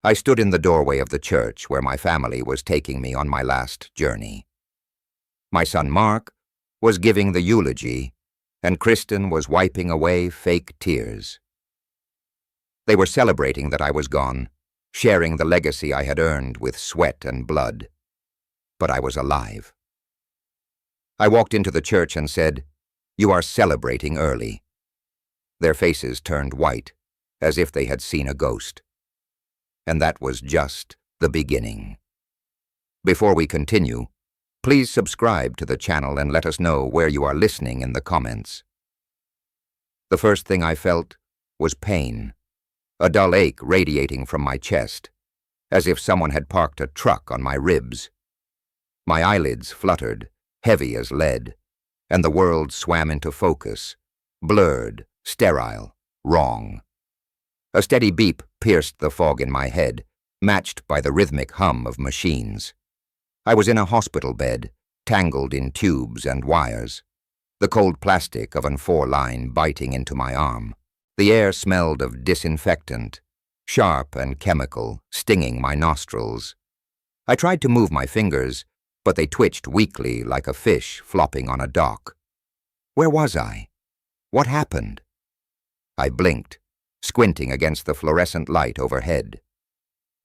I stood in the doorway of the church where my family was taking me on my last journey. My son Mark was giving the eulogy, and Kristen was wiping away fake tears. They were celebrating that I was gone, sharing the legacy I had earned with sweat and blood. But I was alive. I walked into the church and said, "You are celebrating early." Their faces turned white, as if they had seen a ghost. And that was just the beginning. Before we continue, please subscribe to the channel and let us know where you are listening in the comments. The first thing I felt was pain, a dull ache radiating from my chest, as if someone had parked a truck on my ribs. My eyelids fluttered, heavy as lead, and the world swam into focus, blurred, sterile, wrong. A steady beep pierced the fog in my head, matched by the rhythmic hum of machines. I was in a hospital bed, tangled in tubes and wires, the cold plastic of an four-line biting into my arm. The air smelled of disinfectant, sharp and chemical, stinging my nostrils. I tried to move my fingers, but they twitched weakly like a fish flopping on a dock. Where was I? What happened? I blinked, squinting against the fluorescent light overhead.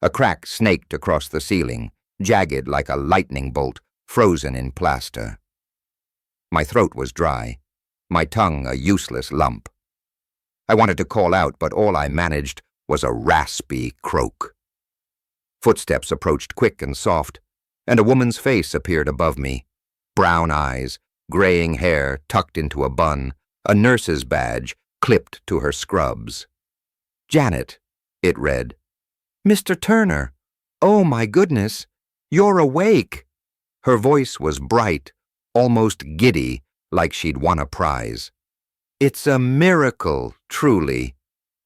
A crack snaked across the ceiling, jagged like a lightning bolt, frozen in plaster. My throat was dry, my tongue a useless lump. I wanted to call out, but all I managed was a raspy croak. Footsteps approached quick and soft, and a woman's face appeared above me. Brown eyes, graying hair tucked into a bun, a nurse's badge clipped to her scrubs. "Janet," it read. "Mr. Turner, oh my goodness, you're awake." Her voice was bright, almost giddy, like she'd won a prize. "It's a miracle, truly.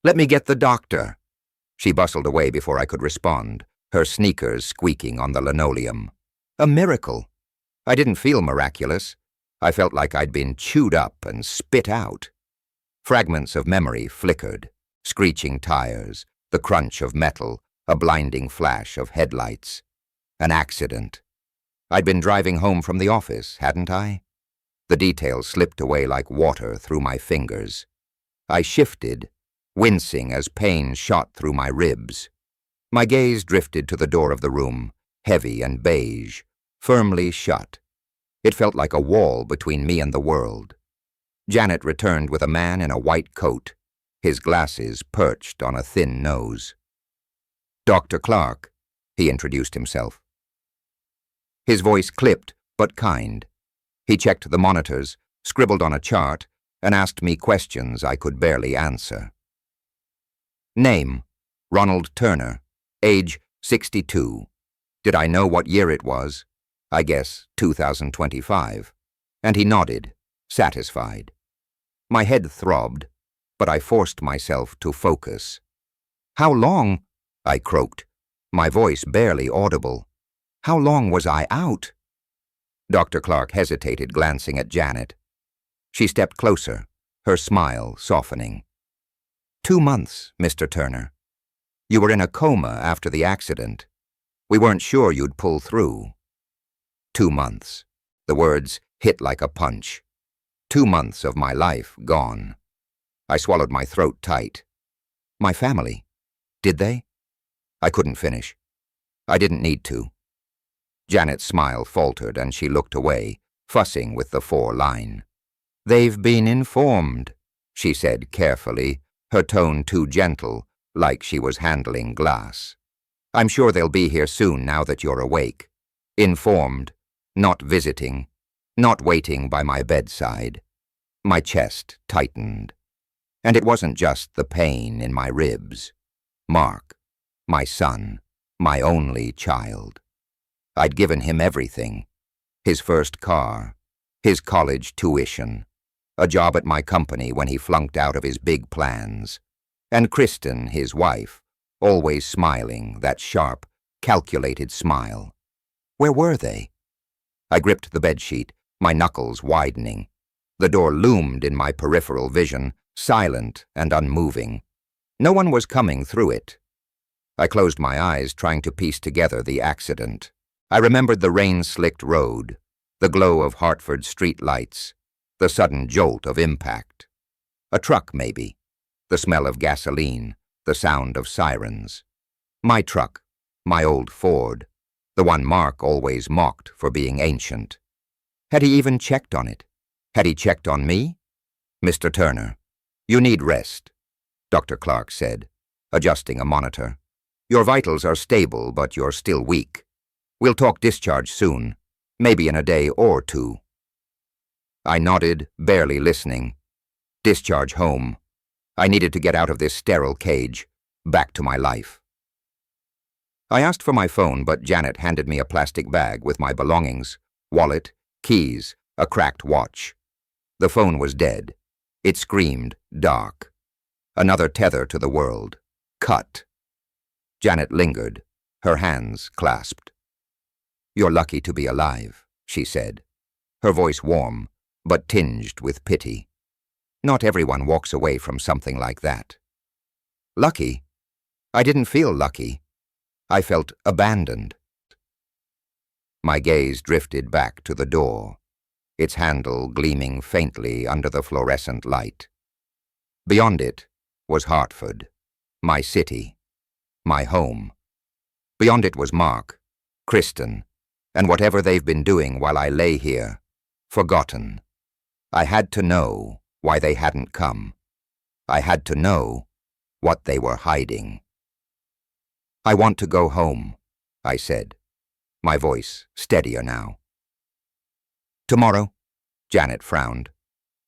Let me get the doctor." She bustled away before I could respond, her sneakers squeaking on the linoleum. A miracle. I didn't feel miraculous. I felt like I'd been chewed up and spit out. Fragments of memory flickered, screeching tires, the crunch of metal, a blinding flash of headlights. An accident. I'd been driving home from the office, hadn't I? The details slipped away like water through my fingers. I shifted, wincing as pain shot through my ribs. My gaze drifted to the door of the room, heavy and beige, firmly shut. It felt like a wall between me and the world. Janet returned with a man in a white coat, his glasses perched on a thin nose. "Dr. Clark," he introduced himself. His voice clipped, but kind. He checked the monitors, scribbled on a chart, and asked me questions I could barely answer. Name: Ronald Turner. Age: 62. Did I know what year it was? I guess 2025. And he nodded, satisfied. My head throbbed, but I forced myself to focus. "How long?" I croaked, my voice barely audible. "How long was I out?" Dr. Clark hesitated, glancing at Janet. She stepped closer, her smile softening. 2 months, Mr. Turner. You were in a coma after the accident. We weren't sure you'd pull through." 2 months. The words hit like a punch. 2 months of my life gone. I swallowed my throat tight. My family. Did they? I couldn't finish. I didn't need to. Janet's smile faltered and she looked away, fussing with the 4-line. "They've been informed," she said carefully, her tone too gentle, like she was handling glass. "I'm sure they'll be here soon now that you're awake. Informed, not visiting, not waiting by my bedside." My chest tightened. And it wasn't just the pain in my ribs. Mark, my son, my only child. I'd given him everything. His first car, his college tuition, a job at my company when he flunked out of his big plans, and Kristen, his wife, always smiling, that sharp, calculated smile. Where were they? I gripped the bedsheet, my knuckles widening. The door loomed in my peripheral vision, silent and unmoving. No one was coming through it. I closed my eyes, trying to piece together the accident. I remembered the rain-slicked road, the glow of Hartford street lights, the sudden jolt of impact. A truck, maybe. The smell of gasoline, the sound of sirens. My truck, my old Ford, the one Mark always mocked for being ancient. Had he even checked on it? Had he checked on me? "Mr. Turner, you need rest," Dr. Clark said, adjusting a monitor. "Your vitals are stable, but you're still weak. We'll talk discharge soon, maybe in a day or two." I nodded, barely listening. Discharge home. I needed to get out of this sterile cage, back to my life. I asked for my phone, but Janet handed me a plastic bag with my belongings, wallet, keys, a cracked watch. The phone was dead. It screamed, dark. Another tether to the world. Cut. Janet lingered, her hands clasped. "You're lucky to be alive," she said, her voice warm, but tinged with pity. "Not everyone walks away from something like that." Lucky? I didn't feel lucky. I felt abandoned. My gaze drifted back to the door, its handle gleaming faintly under the fluorescent light. Beyond it was Hartford, my city, my home. Beyond it was Mark, Kristen, and whatever they've been doing while I lay here, forgotten. I had to know why they hadn't come. I had to know what they were hiding. "I want to go home," I said, my voice steadier now. "Tomorrow?" Janet frowned,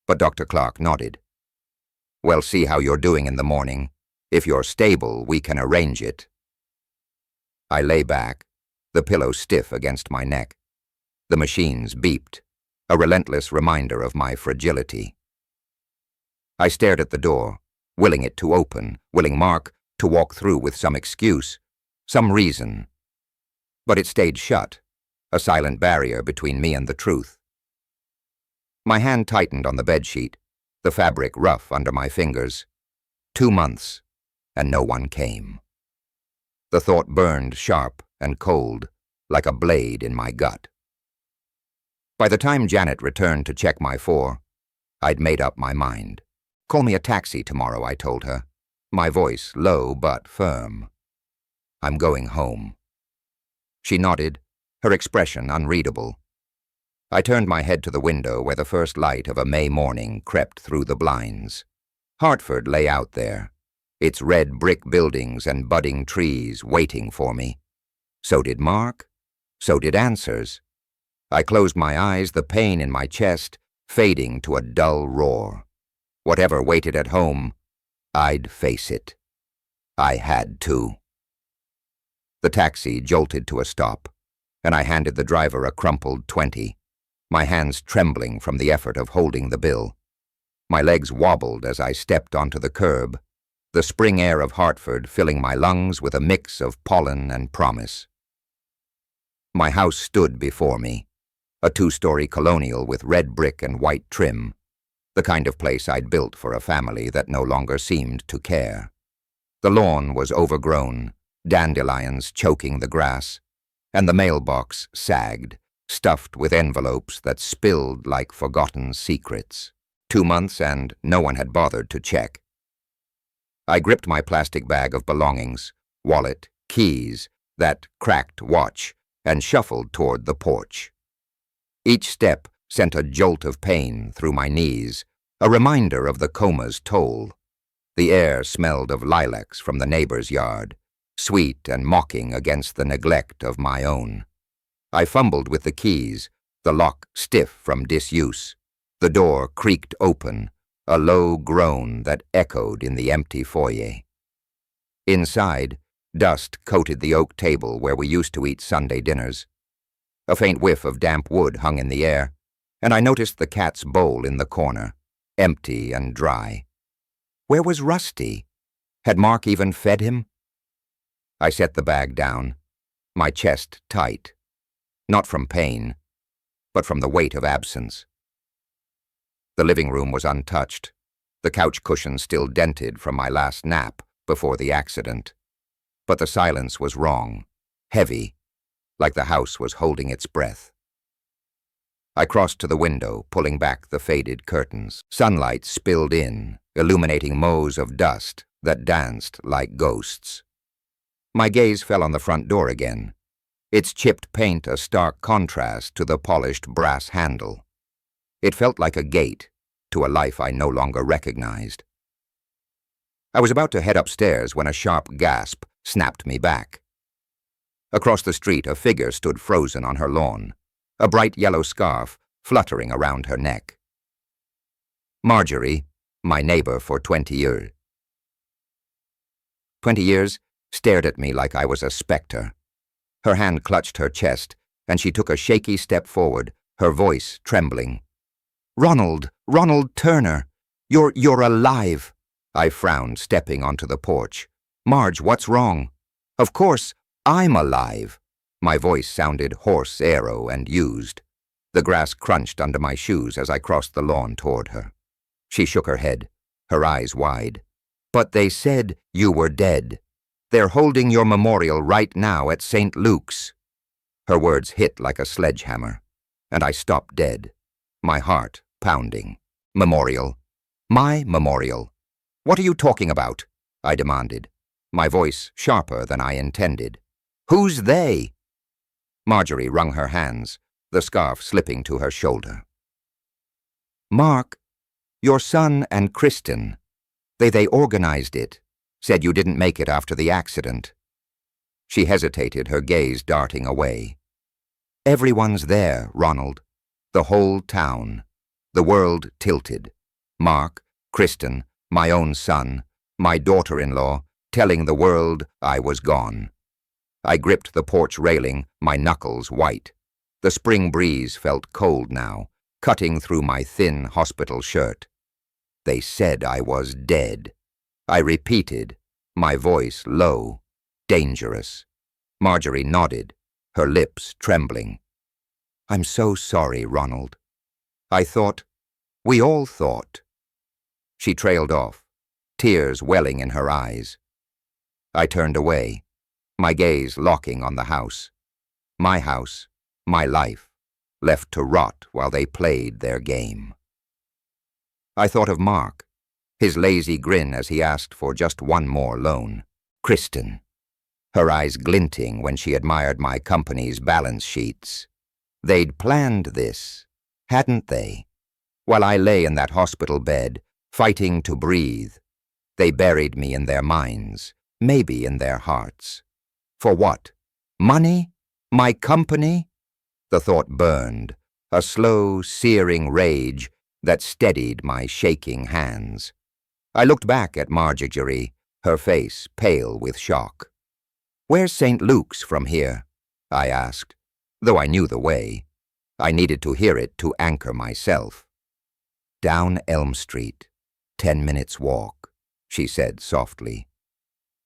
but Dr. Clark nodded. "We'll see how you're doing in the morning. If you're stable, we can arrange it." I lay back, the pillow stiff against my neck. The machines beeped, a relentless reminder of my fragility. I stared at the door, willing it to open, willing Mark to walk through with some excuse, some reason. But it stayed shut, a silent barrier between me and the truth. My hand tightened on the bedsheet, the fabric rough under my fingers. 2 months, and no one came. The thought burned sharp and cold, like a blade in my gut. By the time Janet returned to check my IV, I'd made up my mind. "Call me a taxi tomorrow," I told her, my voice low but firm. "I'm going home." She nodded, her expression unreadable. I turned my head to the window where the first light of a May morning crept through the blinds. Hartford lay out there, its red brick buildings and budding trees waiting for me. So did Mark. So did answers. I closed my eyes, the pain in my chest fading to a dull roar. Whatever waited at home, I'd face it. I had to. The taxi jolted to a stop, and I handed the driver a crumpled 20, my hands trembling from the effort of holding the bill. My legs wobbled as I stepped onto the curb, the spring air of Hartford filling my lungs with a mix of pollen and promise. My house stood before me, a 2-story colonial with red brick and white trim, the kind of place I'd built for a family that no longer seemed to care. The lawn was overgrown, dandelions choking the grass, and the mailbox sagged, stuffed with envelopes that spilled like forgotten secrets. 2 months and no one had bothered to check. I gripped my plastic bag of belongings, wallet, keys, that cracked watch, and shuffled toward the porch. Each step sent a jolt of pain through my knees, a reminder of the coma's toll. The air smelled of lilacs from the neighbor's yard, sweet and mocking against the neglect of my own. I fumbled with the keys, the lock stiff from disuse. The door creaked open, a low groan that echoed in the empty foyer. Inside, dust coated the oak table where we used to eat Sunday dinners. A faint whiff of damp wood hung in the air, and I noticed the cat's bowl in the corner, empty and dry. Where was Rusty? Had Mark even fed him? I set the bag down, my chest tight, not from pain, but from the weight of absence. The living room was untouched, the couch cushion still dented from my last nap before the accident. But the silence was wrong, heavy, like the house was holding its breath. I crossed to the window, pulling back the faded curtains. Sunlight spilled in, illuminating mows of dust that danced like ghosts. My gaze fell on the front door again, its chipped paint a stark contrast to the polished brass handle. It felt like a gate to a life I no longer recognized. I was about to head upstairs when a sharp gasp snapped me back. Across the street, a figure stood frozen on her lawn, a bright yellow scarf fluttering around her neck. Marjorie, my neighbor for 20 years. 20 years stared at me like I was a specter. Her hand clutched her chest, and she took a shaky step forward, her voice trembling. "Ronald Turner, you're alive!" I frowned, stepping onto the porch. "Marge, what's wrong?" "Of course, I'm alive." My voice sounded hoarse, arrow, and used. The grass crunched under my shoes as I crossed the lawn toward her. She shook her head, her eyes wide. "But they said you were dead. They're holding your memorial right now at St. Luke's." Her words hit like a sledgehammer, and I stopped dead, my heart pounding. "Memorial? My memorial? What are you talking about?" I demanded, my voice sharper than I intended. "Who's they?" Marjorie wrung her hands, the scarf slipping to her shoulder. "Mark, your son and Kristen, they organized it, said you didn't make it after the accident." She hesitated, her gaze darting away. "Everyone's there, Ronald. The whole town. The world tilted. Mark, Kristen, my own son, my daughter-in-law, telling the world I was gone." I gripped the porch railing, my knuckles white. The spring breeze felt cold now, cutting through my thin hospital shirt. "They said I was dead." I repeated, my voice low, dangerous. Marjorie nodded, her lips trembling. "I'm so sorry, Ronald. We all thought." She trailed off, tears welling in her eyes. I turned away, my gaze locking on the house. My house, my life, left to rot while they played their game. I thought of Mark, his lazy grin as he asked for just one more loan. Kristen, her eyes glinting when she admired my company's balance sheets. They'd planned this, hadn't they? While I lay in that hospital bed, fighting to breathe, they buried me in their minds, maybe in their hearts. For what? Money? My company? The thought burned, a slow, searing rage that steadied my shaking hands. I looked back at Marjorie, her face pale with shock. "Where's St. Luke's from here?" I asked, though I knew the way. I needed to hear it to anchor myself. "Down Elm Street, 10 minutes walk," she said softly.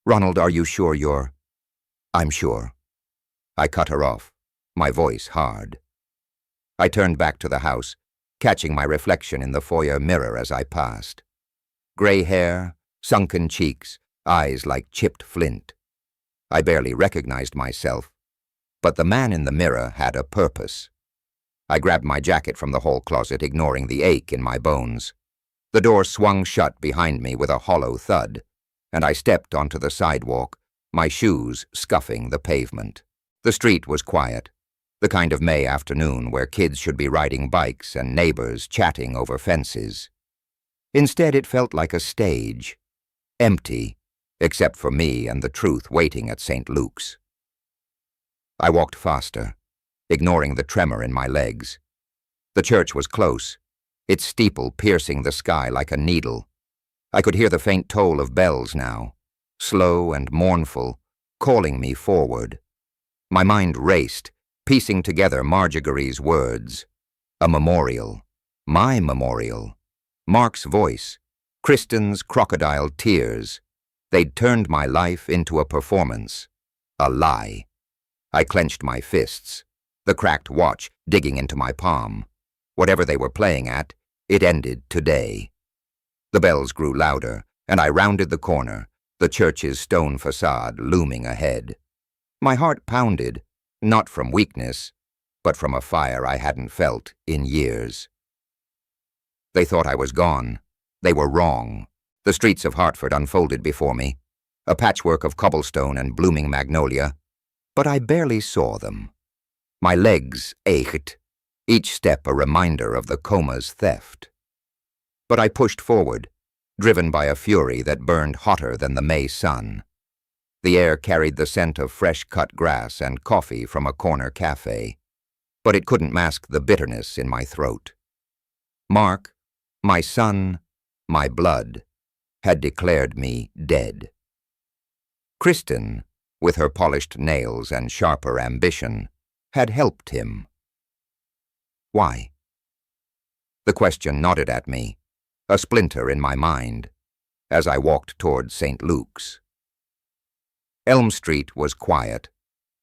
"Ronald, are you sure you're—" "I'm sure." I cut her off, my voice hard. I turned back to the house, catching my reflection in the foyer mirror as I passed. Gray hair, sunken cheeks, eyes like chipped flint. I barely recognized myself, but the man in the mirror had a purpose. I grabbed my jacket from the hall closet, ignoring the ache in my bones. The door swung shut behind me with a hollow thud, and I stepped onto the sidewalk, my shoes scuffing the pavement. The street was quiet, the kind of May afternoon where kids should be riding bikes and neighbors chatting over fences. Instead, it felt like a stage, empty, except for me and the truth waiting at St. Luke's. I walked faster, ignoring the tremor in my legs. The church was close, its steeple piercing the sky like a needle. I could hear the faint toll of bells now, slow and mournful, calling me forward. My mind raced, piecing together Marjorie's words. A memorial. My memorial. Mark's voice. Kristen's crocodile tears. They'd turned my life into a performance. A lie. I clenched my fists, the cracked watch digging into my palm. Whatever they were playing at, it ended today. The bells grew louder, and I rounded the corner, the church's stone facade looming ahead. My heart pounded, not from weakness, but from a fire I hadn't felt in years. They thought I was gone. They were wrong. The streets of Hartford unfolded before me, a patchwork of cobblestone and blooming magnolia, but I barely saw them. My legs ached, each step a reminder of the coma's theft. But I pushed forward, driven by a fury that burned hotter than the May sun. The air carried the scent of fresh-cut grass and coffee from a corner cafe, but it couldn't mask the bitterness in my throat. Mark, my son, my blood, had declared me dead. Kristen, with her polished nails and sharper ambition, had helped him. Why? The question nodded at me, a splinter in my mind, as I walked toward St. Luke's. Elm Street was quiet,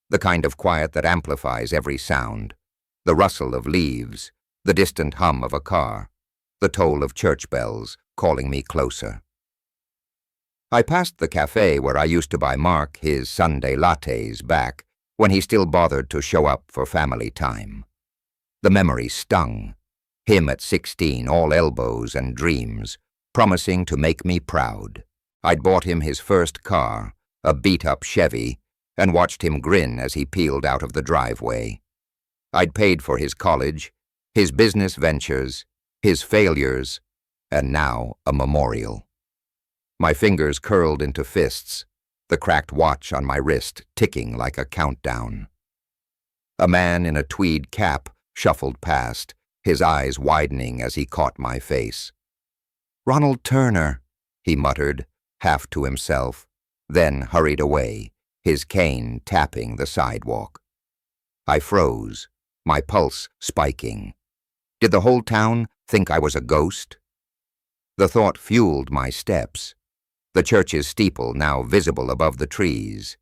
the kind of quiet that amplifies every sound, the rustle of leaves, the distant hum of a car, the toll of church bells calling me closer. I passed the cafe where I used to buy Mark his Sunday lattes back when he still bothered to show up for family time. The memory stung, him at 16, all elbows and dreams, promising to make me proud. I'd bought him his first car, a beat-up Chevy, and watched him grin as he peeled out of the driveway. I'd paid for his college, his business ventures, his failures, and now a memorial. My fingers curled into fists, the cracked watch on my wrist ticking like a countdown. A man in a tweed cap shuffled past, his eyes widening as he caught my face. "Ronald Turner," he muttered, half to himself, then hurried away, his cane tapping the sidewalk. I froze, my pulse spiking. Did the whole town think I was a ghost? The thought fueled my steps. The church's steeple now visible above the trees.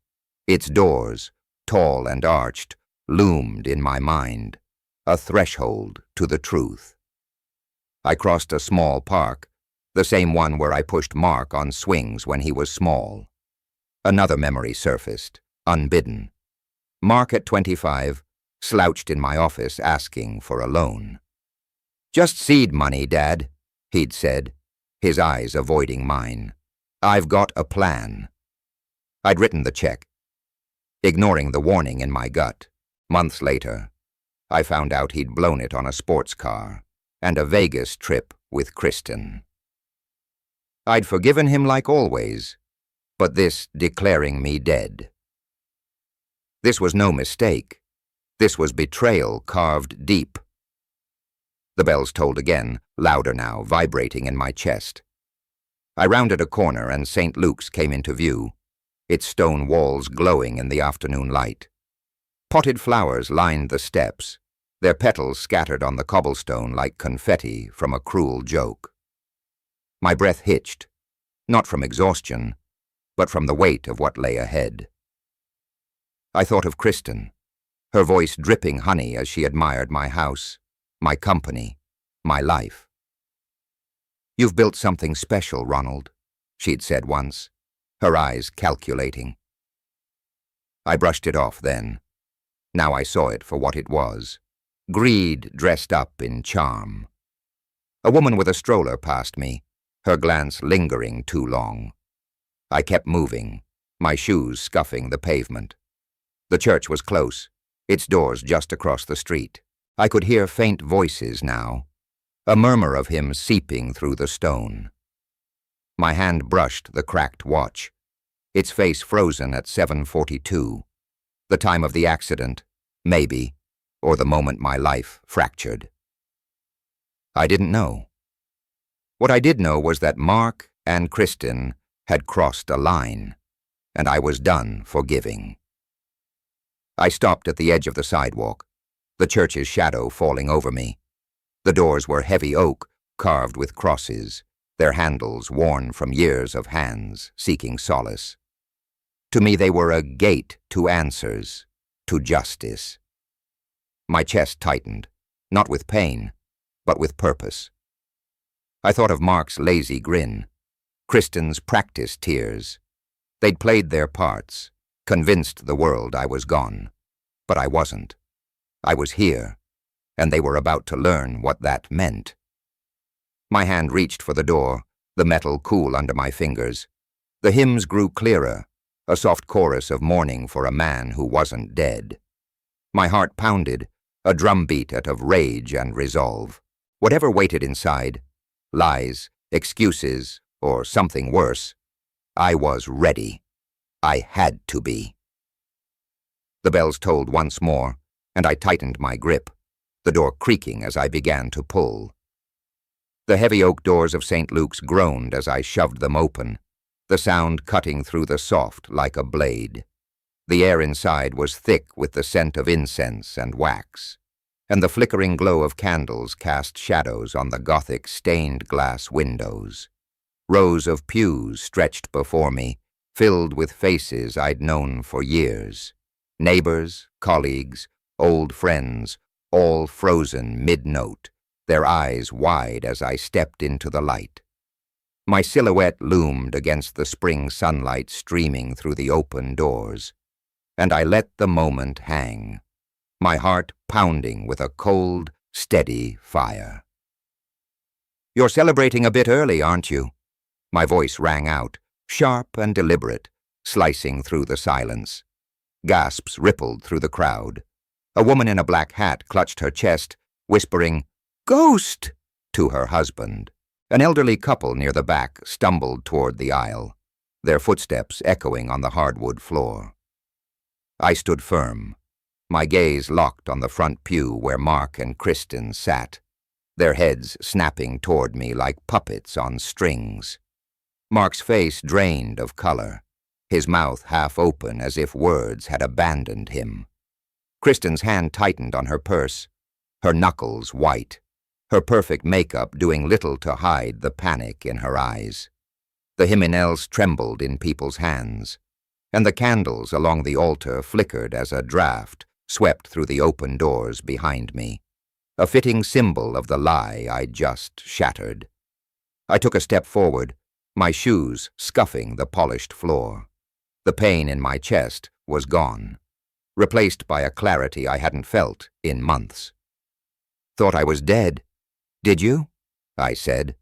Its doors, tall and arched, loomed in my mind, a threshold to the truth. I crossed a small park, the same one where I pushed Mark on swings when he was small. Another memory surfaced, unbidden. Mark at 25, slouched in my office asking for a loan. "Just seed money, Dad," he'd said, his eyes avoiding mine. "I've got a plan." I'd written the check, ignoring the warning in my gut. Months later, I found out he'd blown it on a sports car and a Vegas trip with Kristen. I'd forgiven him like always, but this declaring me dead. This was no mistake. This was betrayal carved deep. The bells tolled again, louder now, vibrating in my chest. I rounded a corner and St. Luke's came into view, its stone walls glowing in the afternoon light. Potted flowers lined the steps, their petals scattered on the cobblestone like confetti from a cruel joke. My breath hitched, not from exhaustion, but from the weight of what lay ahead. I thought of Kristen, her voice dripping honey as she admired my house, my company, my life. "You've built something special, Ronald," she'd said once, her eyes calculating. I brushed it off then. Now I saw it for what it was, greed dressed up in charm. A woman with a stroller passed me, her glance lingering too long. I kept moving, my shoes scuffing the pavement. The church was close, its doors just across the street. I could hear faint voices now, a murmur of him seeping through the stone. My hand brushed the cracked watch, its face frozen at 7:42, the time of the accident, maybe, or the moment my life fractured. I didn't know. What I did know was that Mark and Kristen had crossed a line, and I was done forgiving. I stopped at the edge of the sidewalk, the church's shadow falling over me. The doors were heavy oak, carved with crosses, their handles worn from years of hands seeking solace. To me they were a gate to answers, to justice. My chest tightened, not with pain, but with purpose. I thought of Mark's lazy grin, Kristen's practice tears, They'd played their parts, convinced the world I was gone. But I wasn't. I was here, and they were about to learn what that meant. My hand reached for the door, the metal cool under my fingers. The hymns grew clearer, a soft chorus of mourning for a man who wasn't dead. My heart pounded, a drumbeat of rage and resolve. Whatever waited inside, lies, excuses, or something worse, I was ready. I had to be. The bells tolled once more, and I tightened my grip, the door creaking as I began to pull. The heavy oak doors of St. Luke's groaned as I shoved them open, the sound cutting through the soft like a blade. The air inside was thick with the scent of incense and wax, and the flickering glow of candles cast shadows on the Gothic stained glass windows. Rows of pews stretched before me, filled with faces I'd known for years. Neighbors, colleagues, old friends, all frozen mid-note, their eyes wide as I stepped into the light. My silhouette loomed against the spring sunlight streaming through the open doors, and I let the moment hang, my heart pounding with a cold, steady fire. "You're celebrating a bit early, aren't you?" My voice rang out, sharp and deliberate, slicing through the silence. Gasps rippled through the crowd. A woman in a black hat clutched her chest, whispering, "Ghost!" to her husband. An elderly couple near the back stumbled toward the aisle, their footsteps echoing on the hardwood floor. I stood firm, my gaze locked on the front pew where Mark and Kristen sat, their heads snapping toward me like puppets on strings. Mark's face drained of color, his mouth half open as if words had abandoned him. Kristen's hand tightened on her purse, her knuckles white, her perfect makeup doing little to hide the panic in her eyes. The hymeneals trembled in people's hands, and the candles along the altar flickered as a draft swept through the open doors behind me, a fitting symbol of the lie I'd just shattered. I took a step forward, my shoes scuffing the polished floor. The pain in my chest was gone, replaced by a clarity I hadn't felt in months. "Thought I was dead, did you?" I said,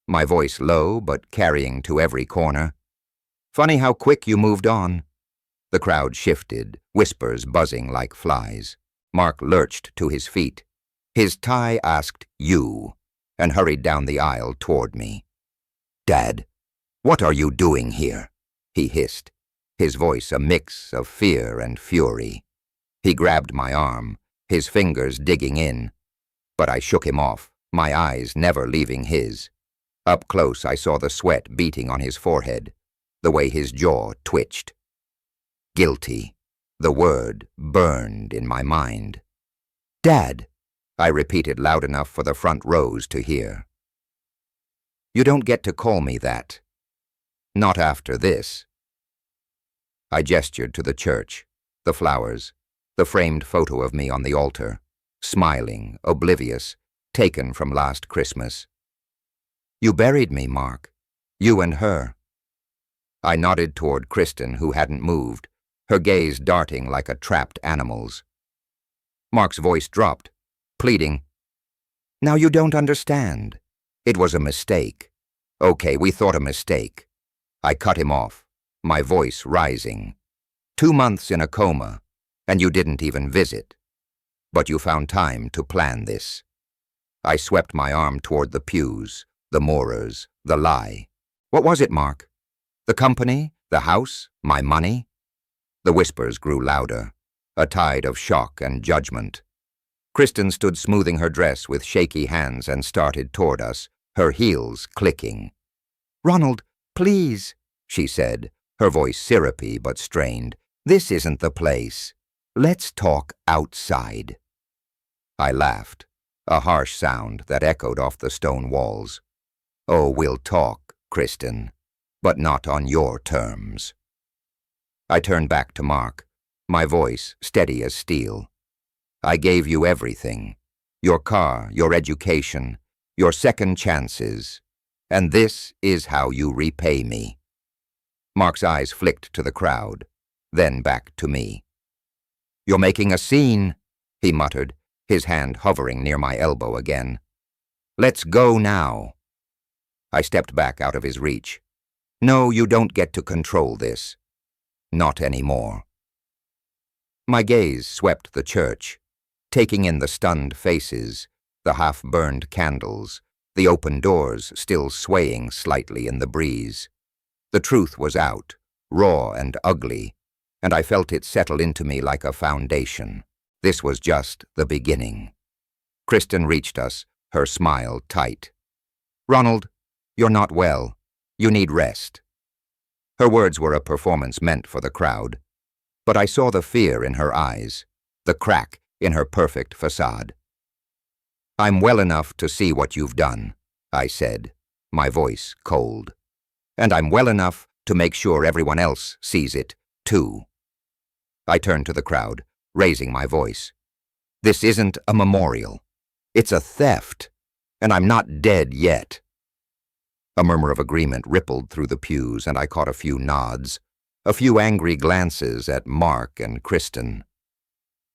my voice low but carrying to every corner. "Funny how quick you moved on." The crowd shifted, whispers buzzing like flies. Mark lurched to his feet. His tie asked, "You," and hurried down the aisle toward me. "Dad, what are you doing here?" he hissed, his voice a mix of fear and fury. He grabbed my arm, his fingers digging in, but I shook him off, my eyes never leaving his. Up close I saw the sweat beating on his forehead, the way his jaw twitched. Guilty. The word burned in my mind. "Dad," I repeated loud enough for the front rows to hear. "You don't get to call me that. Not after this." I gestured to the church, the flowers, the framed photo of me on the altar, smiling, oblivious, taken from last Christmas. "You buried me, Mark. You and her." I nodded toward Kristen, who hadn't moved, her gaze darting like a trapped animal's. Mark's voice dropped, pleading, "Now you don't understand. It was a mistake. Okay, we thought a mistake." I cut him off, my voice rising. 2 months in a coma, and you didn't even visit. But you found time to plan this. I swept my arm toward the pews, the mourers, the lie. "What was it, Mark? The company? The house? My money?" The whispers grew louder, a tide of shock and judgment. Kristen stood smoothing her dress with shaky hands and started toward us, her heels clicking. "Ronald, please," she said, her voice syrupy but strained. "This isn't the place. Let's talk outside." I laughed, a harsh sound that echoed off the stone walls. "Oh, we'll talk, Kristen, but not on your terms." I turned back to Mark, my voice steady as steel. "I gave you everything. Your car, your education, your second chances. And this is how you repay me." Mark's eyes flicked to the crowd, then back to me. "You're making a scene," he muttered, his hand hovering near my elbow again. "Let's go now." I stepped back out of his reach. "No, you don't get to control this. Not anymore." My gaze swept the church, taking in the stunned faces, the half-burned candles, the open doors still swaying slightly in the breeze. The truth was out, raw and ugly, and I felt it settle into me like a foundation. This was just the beginning. Kristen reached us, her smile tight. "Ronald, you're not well. You need rest." Her words were a performance meant for the crowd, but I saw the fear in her eyes, the crack in her perfect facade. "I'm well enough to see what you've done," I said, my voice cold. "And I'm well enough to make sure everyone else sees it, too." I turned to the crowd, raising my voice. "This isn't a memorial. It's a theft, and I'm not dead yet." A murmur of agreement rippled through the pews, and I caught a few nods, a few angry glances at Mark and Kristen.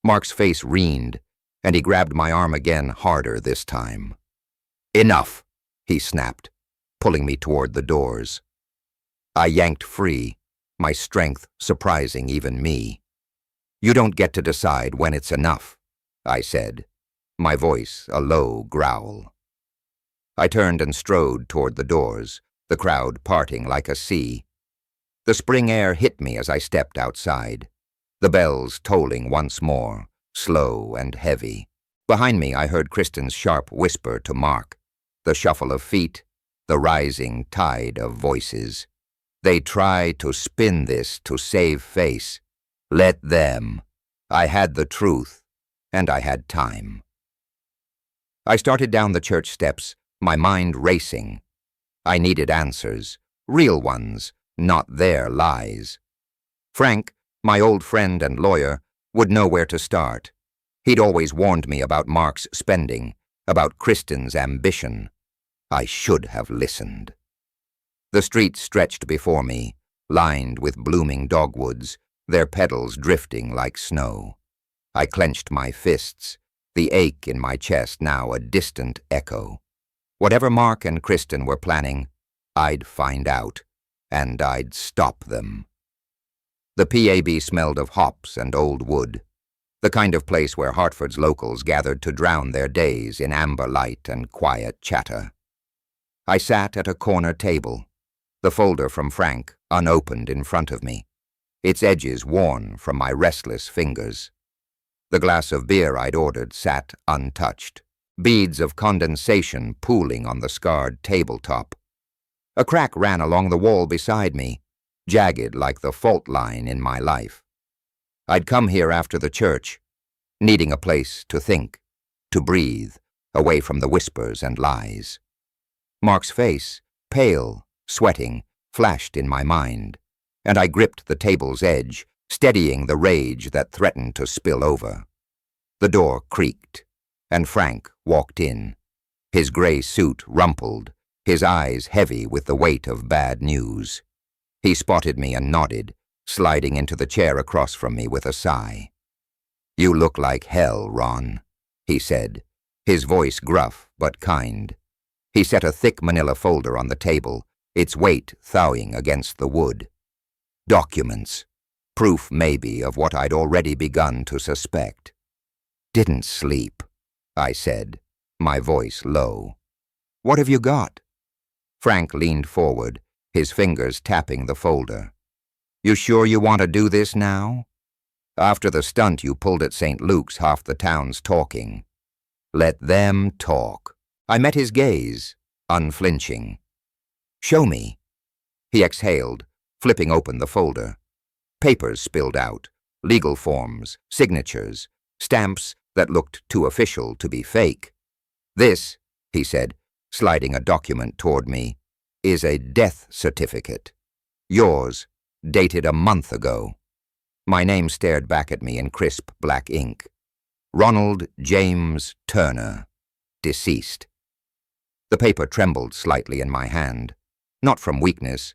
Mark's face reened, and he grabbed my arm again, harder this time. "Enough," he snapped, pulling me toward the doors. I yanked free, my strength surprising even me. "You don't get to decide when it's enough," I said, my voice a low growl. I turned and strode toward the doors, the crowd parting like a sea. The spring air hit me as I stepped outside, the bells tolling once more, slow and heavy. Behind me I heard Kristen's sharp whisper to Mark, the shuffle of feet, the rising tide of voices. "They try to spin this to save face. Let them. I had the truth, and I had time." I started down the church steps, my mind racing. I needed answers, real ones, not their lies. Frank, my old friend and lawyer, would know where to start. He'd always warned me about Mark's spending, about Kristen's ambition. I should have listened. The streets stretched before me, lined with blooming dogwoods, their petals drifting like snow. I clenched my fists, the ache in my chest now a distant echo. Whatever Mark and Kristen were planning, I'd find out, and I'd stop them. The PAB smelled of hops and old wood, the kind of place where Hartford's locals gathered to drown their days in amber light and quiet chatter. I sat at a corner table, the folder from Frank unopened in front of me, its edges worn from my restless fingers. The glass of beer I'd ordered sat untouched, beads of condensation pooling on the scarred tabletop. A crack ran along the wall beside me, jagged like the fault line in my life. I'd come here after the church, needing a place to think, to breathe, away from the whispers and lies. Mark's face, pale, sweating, flashed in my mind, and I gripped the table's edge, steadying the rage that threatened to spill over. The door creaked, and Frank walked in, his gray suit rumpled, his eyes heavy with the weight of bad news. He spotted me and nodded, sliding into the chair across from me with a sigh. "You look like hell, Ron," he said, his voice gruff but kind. He set a thick manila folder on the table, its weight thawing against the wood. Documents, proof maybe of what I'd already begun to suspect. "Didn't sleep," I said, my voice low. "What have you got?" Frank leaned forward, his fingers tapping the folder. "You sure you want to do this now? After the stunt you pulled at St. Luke's, half the town's talking. Let them talk." I met his gaze, unflinching. "Show me." He exhaled, flipping open the folder. Papers spilled out, legal forms, signatures, stamps that looked too official to be fake. "This," he said, sliding a document toward me, "is a death certificate. Yours, dated a month ago." My name stared back at me in crisp black ink. Ronald James Turner, deceased. The paper trembled slightly in my hand, not from weakness,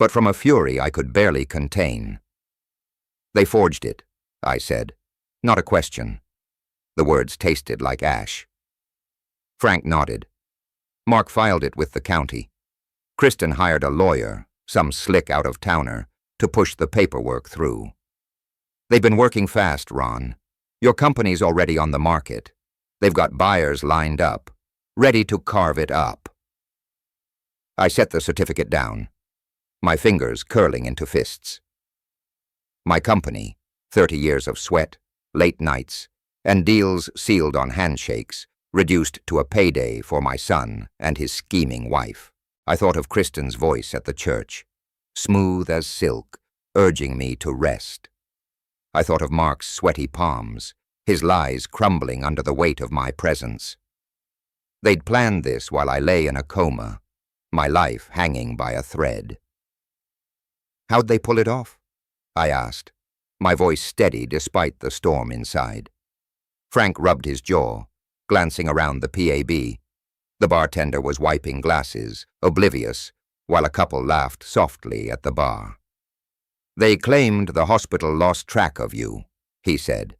but from a fury I could barely contain. "They forged it," I said. Not a question. The words tasted like ash. Frank nodded. "Mark filed it with the county. Kristen hired a lawyer, some slick out-of-towner, to push the paperwork through. They've been working fast, Ron. Your company's already on the market. They've got buyers lined up, ready to carve it up." I set the certificate down, my fingers curling into fists. My company, 30 years of sweat, late nights, and deals sealed on handshakes, reduced to a payday for my son and his scheming wife. I thought of Kristen's voice at the church, smooth as silk, urging me to rest. I thought of Mark's sweaty palms, his lies crumbling under the weight of my presence. They'd planned this while I lay in a coma, my life hanging by a thread. "How'd they pull it off?" I asked, my voice steady despite the storm inside. Frank rubbed his jaw, glancing around the PAB. The bartender was wiping glasses, oblivious, while a couple laughed softly at the bar. "They claimed the hospital lost track of you," he said.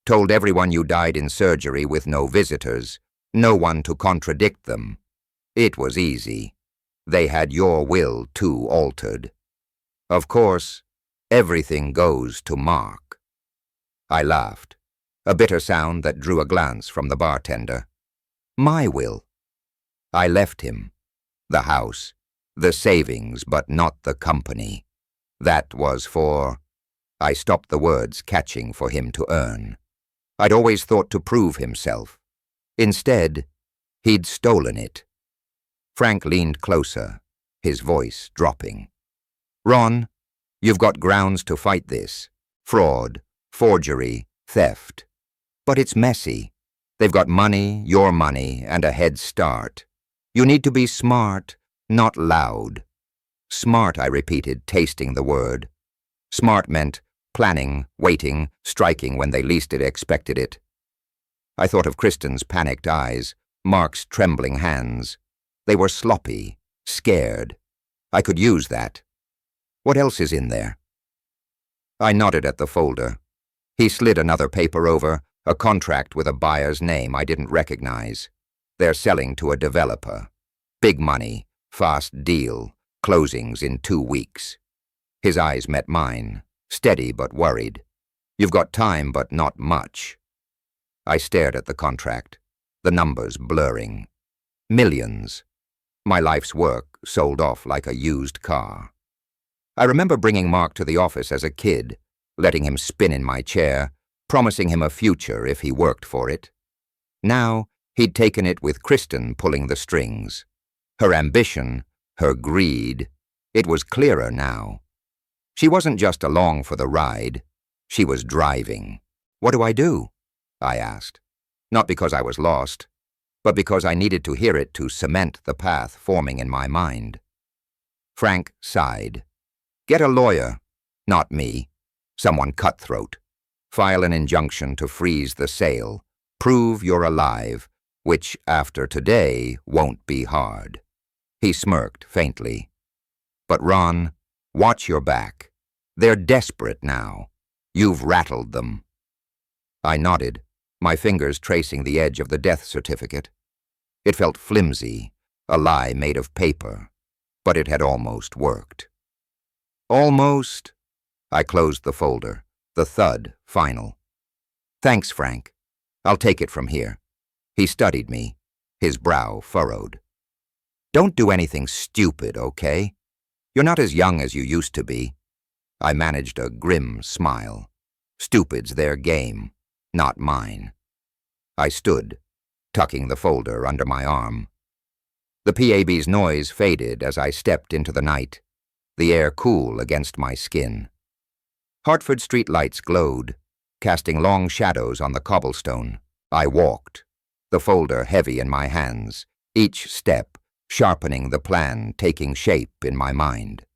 "Told everyone you died in surgery with no visitors, no one to contradict them. It was easy. They had your will too altered. Of course, everything goes to Mark." I laughed, a bitter sound that drew a glance from the bartender. "My will?" "I left him. The house, the savings, but not the company. That was for—" I stopped the words catching for him to earn. I'd always thought to prove himself. Instead, he'd stolen it. Frank leaned closer, his voice dropping. "Ron, you've got grounds to fight this. Fraud, forgery, theft. But it's messy. They've got money, your money, and a head start. You need to be smart, not loud." "Smart," I repeated, tasting the word. Smart meant planning, waiting, striking when they least expected it. I thought of Kristen's panicked eyes, Mark's trembling hands. They were sloppy, scared. I could use that. "What else is in there?" I nodded at the folder. He slid another paper over, a contract with a buyer's name I didn't recognize. They're selling to a developer. Big money, fast deal, closings in 2 weeks. His eyes met mine, steady but worried. "You've got time, but not much." I stared at the contract, the numbers blurring. Millions. My life's work sold off like a used car. I remember bringing Mark to the office as a kid, letting him spin in my chair, promising him a future if he worked for it. Now, he'd taken it with Kristen pulling the strings. Her ambition, her greed, it was clearer now. She wasn't just along for the ride, she was driving. "What do I do?" I asked. Not because I was lost, but because I needed to hear it to cement the path forming in my mind. Frank sighed. "Get a lawyer. Not me. Someone cutthroat. File an injunction to freeze the sale. Prove you're alive, which after today won't be hard." He smirked faintly. "But Ron, watch your back. They're desperate now. You've rattled them." I nodded, my fingers tracing the edge of the death certificate. It felt flimsy, a lie made of paper, but it had almost worked. "Almost." I closed the folder, the thud final. "Thanks, Frank. I'll take it from here." He studied me, his brow furrowed. "Don't do anything stupid, okay? You're not as young as you used to be." I managed a grim smile. Stupid's their game, not mine. I stood, tucking the folder under my arm. The PAB's noise faded as I stepped into the night, the air cool against my skin. Hartford streetlights glowed, casting long shadows on the cobblestone. I walked, the folder heavy in my hands, each step sharpening the plan taking shape in my mind.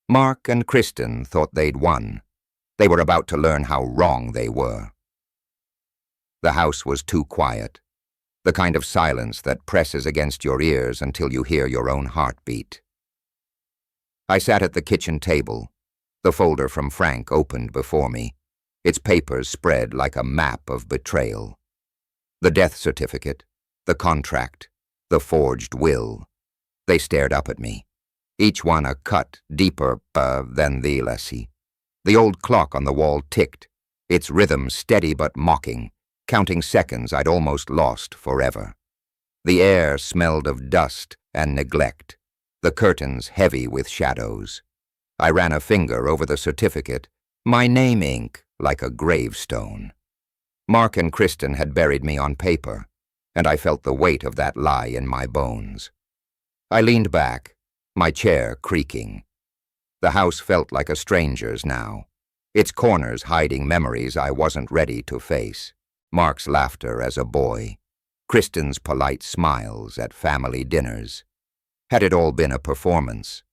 Mark and Kristen thought they'd won. They were about to learn how wrong they were. The house was too quiet, the kind of silence that presses against your ears until you hear your own heartbeat. I sat at the kitchen table, the folder from Frank opened before me, its papers spread like a map of betrayal. The death certificate, the contract, the forged will. They stared up at me, each one a cut deeper than the lessee. The old clock on the wall ticked, its rhythm steady but mocking, counting seconds I'd almost lost forever. The air smelled of dust and neglect, the curtains heavy with shadows. I ran a finger over the certificate, my name ink like a gravestone. Mark and Kristen had buried me on paper, and I felt the weight of that lie in my bones. I leaned back, my chair creaking. The house felt like a stranger's now, its corners hiding memories I wasn't ready to face. Mark's laughter as a boy, Kristen's polite smiles at family dinners. Had it all been a performance?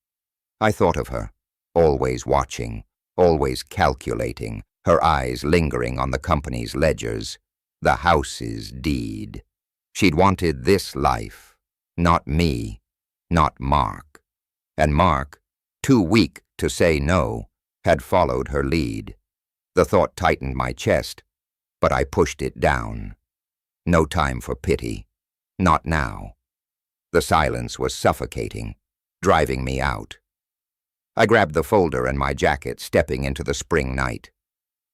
I thought of her, always watching, always calculating, her eyes lingering on the company's ledgers, the house's deed. She'd wanted this life, not me, not Mark. And Mark, too weak to say no, had followed her lead. The thought tightened my chest, but I pushed it down. No time for pity. Not now. The silence was suffocating, driving me out. I grabbed the folder and my jacket, stepping into the spring night.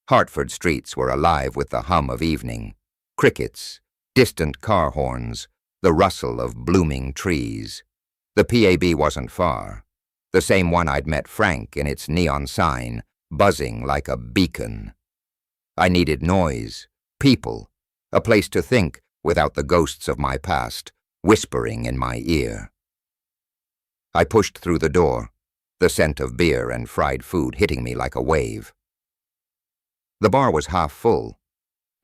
Hartford streets were alive with the hum of evening. Crickets, distant car horns, the rustle of blooming trees. The PAB wasn't far, the same one I'd met Frank in its neon sign, buzzing like a beacon. I needed noise, people, a place to think without the ghosts of my past whispering in my ear. I pushed through the door, the scent of beer and fried food hitting me like a wave. The bar was half full,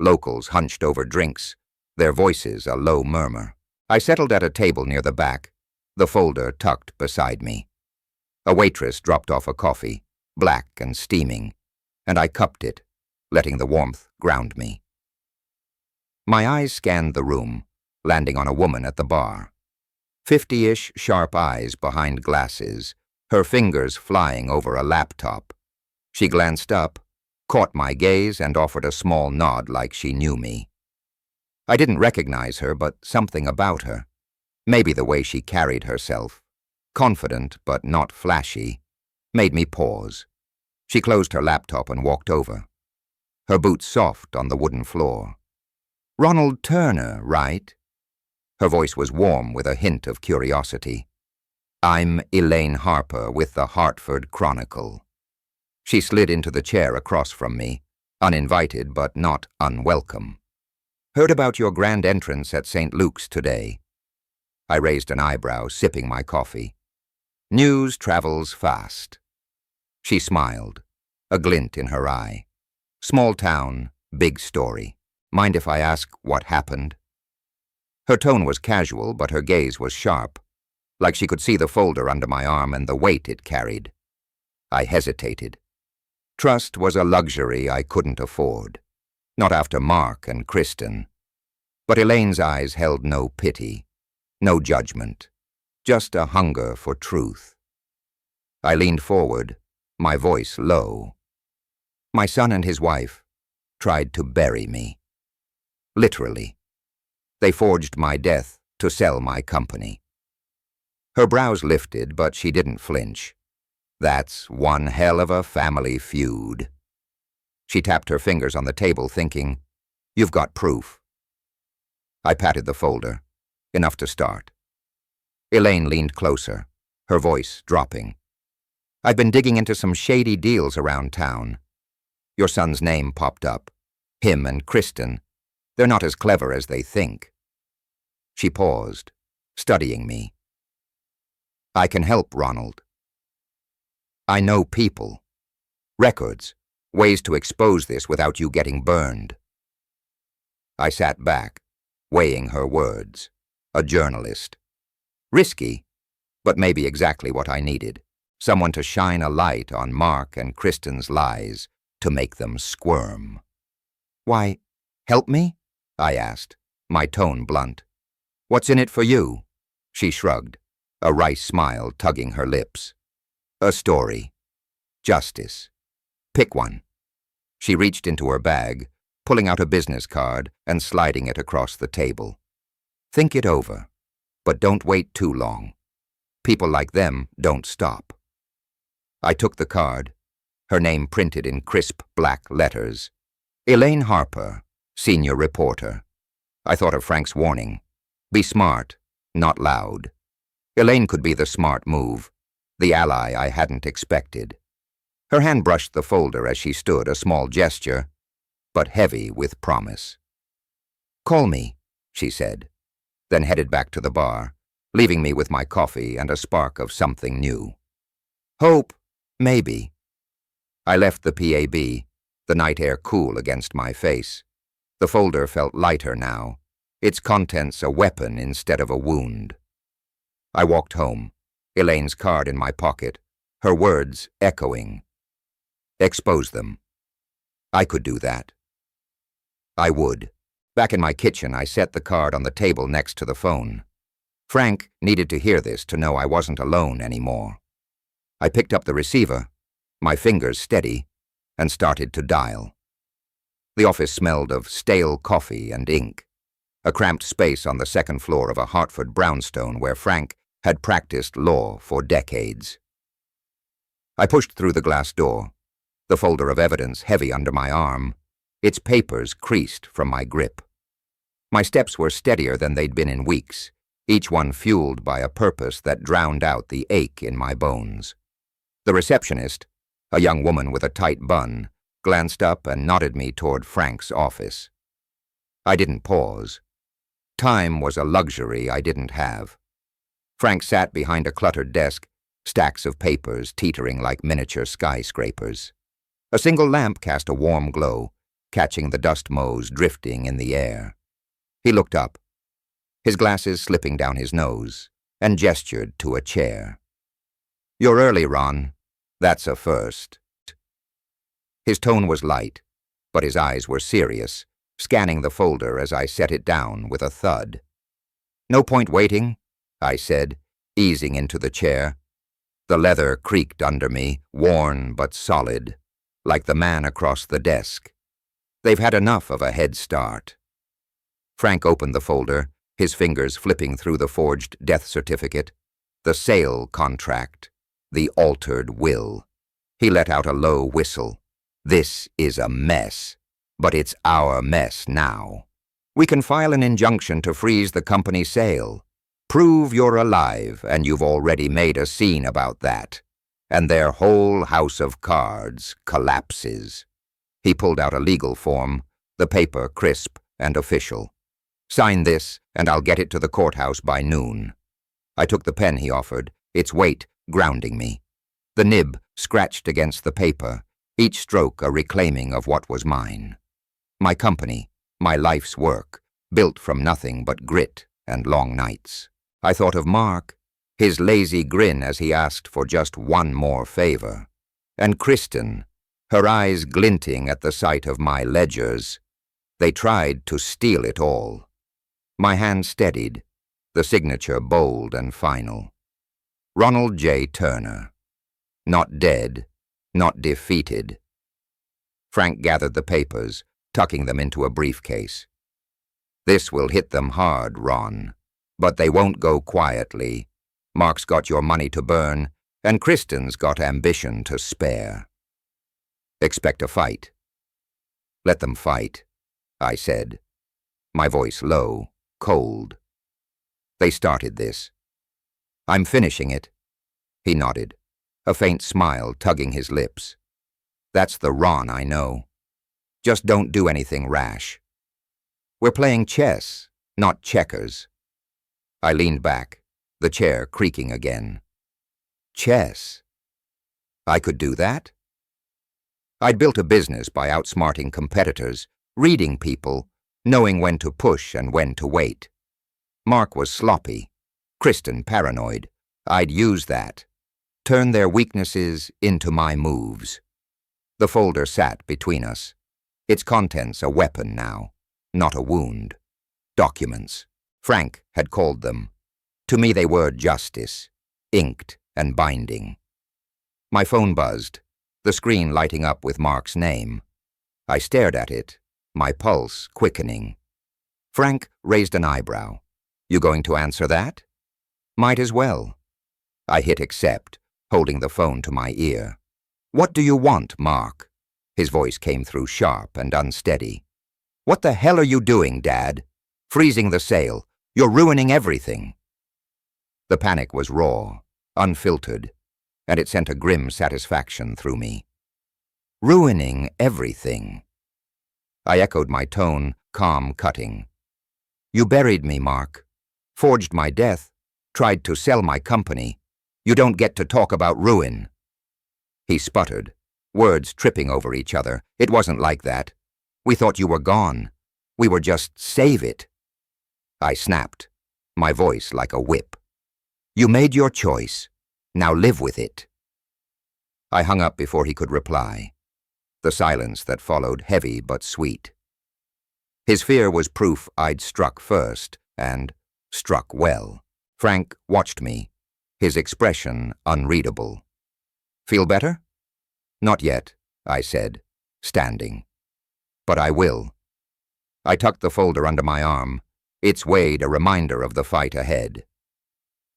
locals hunched over drinks, their voices a low murmur. I settled at a table near the back, the folder tucked beside me. A waitress dropped off a coffee, black and steaming, and I cupped it, letting the warmth ground me. My eyes scanned the room, landing on a woman at the bar. 50-ish sharp eyes behind glasses, her fingers flying over a laptop. She glanced up, caught my gaze, and offered a small nod like she knew me. I didn't recognize her, but something about her, maybe the way she carried herself, confident but not flashy, made me pause. She closed her laptop and walked over, her boots soft on the wooden floor. "Ronald Turner, right?" Her voice was warm with a hint of curiosity. "I'm Elaine Harper with the Hartford Chronicle." She slid into the chair across from me, uninvited but not unwelcome. "Heard about your grand entrance at St. Luke's today." I raised an eyebrow, sipping my coffee. "News travels fast." She smiled, a glint in her eye. "Small town, big story. Mind if I ask what happened?" Her tone was casual, but her gaze was sharp, like she could see the folder under my arm and the weight it carried. I hesitated. Trust was a luxury I couldn't afford, not after Mark and Kristen. But Elaine's eyes held no pity, no judgment, just a hunger for truth. I leaned forward, my voice low. "My son and his wife tried to bury me. Literally. They forged my death to sell my company." Her brows lifted, but she didn't flinch. "That's one hell of a family feud." She tapped her fingers on the table, thinking, "You've got proof." I patted the folder, enough to start. Elaine leaned closer, her voice dropping. "I've been digging into some shady deals around town. Your son's name popped up. Him and Kristen. They're not as clever as they think." She paused, studying me. "I can help, Ronald. I know people, records, ways to expose this without you getting burned." I sat back, weighing her words. A journalist. Risky, but maybe exactly what I needed. Someone to shine a light on Mark and Kristen's lies, to make them squirm. "Why, help me?" I asked, my tone blunt. "What's in it for you?" She shrugged, a wry smile tugging her lips. A story. Justice. Pick one. She reached into her bag, pulling out a business card and sliding it across the table. Think it over, but don't wait too long. People like them don't stop. I took the card, her name printed in crisp black letters. Elaine Harper, senior reporter. I thought of Frank's warning. Be smart, not loud. Elaine could be the smart move, the ally I hadn't expected. Her hand brushed the folder as she stood, a small gesture, but heavy with promise. Call me, she said, then headed back to the bar, leaving me with my coffee and a spark of something new. Hope, maybe. I left the PAB, the night air cool against my face. The folder felt lighter now, its contents a weapon instead of a wound. I walked home, Elaine's card in my pocket, her words echoing. Expose them. I could do that. I would. Back in my kitchen, I set the card on the table next to the phone. Frank needed to hear this to know I wasn't alone anymore. I picked up the receiver, my fingers steady, and started to dial. The office smelled of stale coffee and ink, a cramped space on the second floor of a Hartford brownstone where Frank had practiced law for decades. I pushed through the glass door, the folder of evidence heavy under my arm, its papers creased from my grip. My steps were steadier than they'd been in weeks, each one fueled by a purpose that drowned out the ache in my bones. The receptionist, a young woman with a tight bun, glanced up and nodded me toward Frank's office. I didn't pause. Time was a luxury I didn't have. Frank sat behind a cluttered desk, stacks of papers teetering like miniature skyscrapers. A single lamp cast a warm glow, catching the dust motes drifting in the air. He looked up, his glasses slipping down his nose, and gestured to a chair. You're early, Ron. That's a first. His tone was light, but his eyes were serious, scanning the folder as I set it down with a thud. No point waiting, I said, easing into the chair. The leather creaked under me, worn but solid, like the man across the desk. They've had enough of a head start. Frank opened the folder, his fingers flipping through the forged death certificate, the sale contract, the altered will. He let out a low whistle. This is a mess, but it's our mess now. We can file an injunction to freeze the company sale. Prove you're alive, and you've already made a scene about that. And their whole house of cards collapses. He pulled out a legal form, the paper crisp and official. Sign this, and I'll get it to the courthouse by noon. I took the pen he offered, its weight grounding me. The nib scratched against the paper, each stroke a reclaiming of what was mine. My company, my life's work, built from nothing but grit and long nights. I thought of Mark, his lazy grin as he asked for just one more favor. And Kristen, her eyes glinting at the sight of my ledgers. They tried to steal it all. My hand steadied, the signature bold and final. Ronald J. Turner. Not dead, not defeated. Frank gathered the papers, tucking them into a briefcase. This will hit them hard, Ron, but they won't go quietly. Mark's got your money to burn, and Kristen's got ambition to spare. Expect a fight. Let them fight, I said, my voice low, cold. They started this. I'm finishing it. He nodded, a faint smile tugging his lips. That's the Ron I know. Just don't do anything rash. We're playing chess, not checkers. I leaned back, the chair creaking again. Chess. I could do that? I'd built a business by outsmarting competitors, reading people, knowing when to push and when to wait. Mark was sloppy, Kristen paranoid. I'd use that, turn their weaknesses into my moves. The folder sat between us, its contents a weapon now, not a wound. Documents. Frank had called them. To me they were justice, inked and binding. My phone buzzed, the screen lighting up with Mark's name. I stared at it, my pulse quickening. Frank raised an eyebrow. You going to answer that? Might as well. I hit accept, holding the phone to my ear. What do you want, Mark? His voice came through sharp and unsteady. What the hell are you doing, Dad? Freezing the sale. You're ruining everything. The panic was raw, unfiltered, and it sent a grim satisfaction through me. Ruining everything. I echoed my tone, calm, cutting. You buried me, Mark. Forged my death. Tried to sell my company. You don't get to talk about ruin. He sputtered, words tripping over each other. It wasn't like that. We thought you were gone. We were just save it. I snapped, my voice like a whip. You made your choice. Now live with it. I hung up before he could reply. The silence that followed heavy but sweet. His fear was proof I'd struck first, and struck well. Frank watched me, his expression unreadable. Feel better? Not yet, I said, standing. But I will. I tucked the folder under my arm, its weight a reminder of the fight ahead.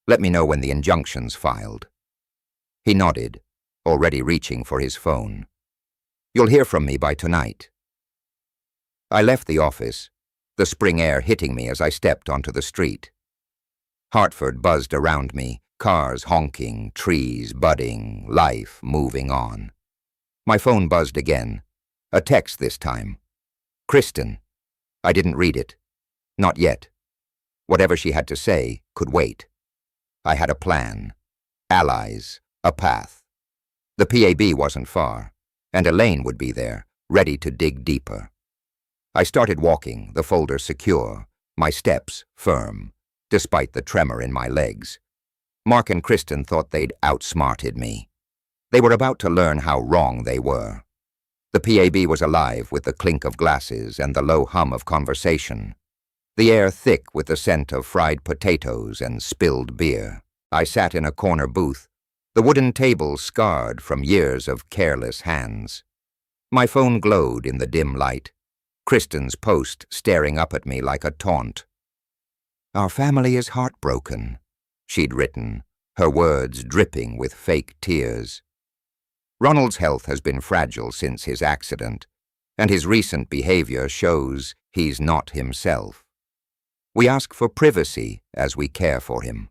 Let me know when the injunction's filed. He nodded, already reaching for his phone. You'll hear from me by tonight. I left the office, the spring air hitting me as I stepped onto the street. Hartford buzzed around me, cars honking, trees budding, life moving on. My phone buzzed again, a text this time. Kristen. I didn't read it. Not yet. Whatever she had to say could wait. I had a plan, allies, a path. The PAB wasn't far, and Elaine would be there, ready to dig deeper. I started walking, the folder secure, my steps firm, despite the tremor in my legs. Mark and Kristen thought they'd outsmarted me. They were about to learn how wrong they were. The PAB was alive with the clink of glasses and the low hum of conversation. The air thick with the scent of fried potatoes and spilled beer. I sat in a corner booth, the wooden table scarred from years of careless hands. My phone glowed in the dim light, Kristen's post staring up at me like a taunt. Our family is heartbroken, she'd written, her words dripping with fake tears. Ronald's health has been fragile since his accident, and his recent behavior shows he's not himself. We ask for privacy as we care for him.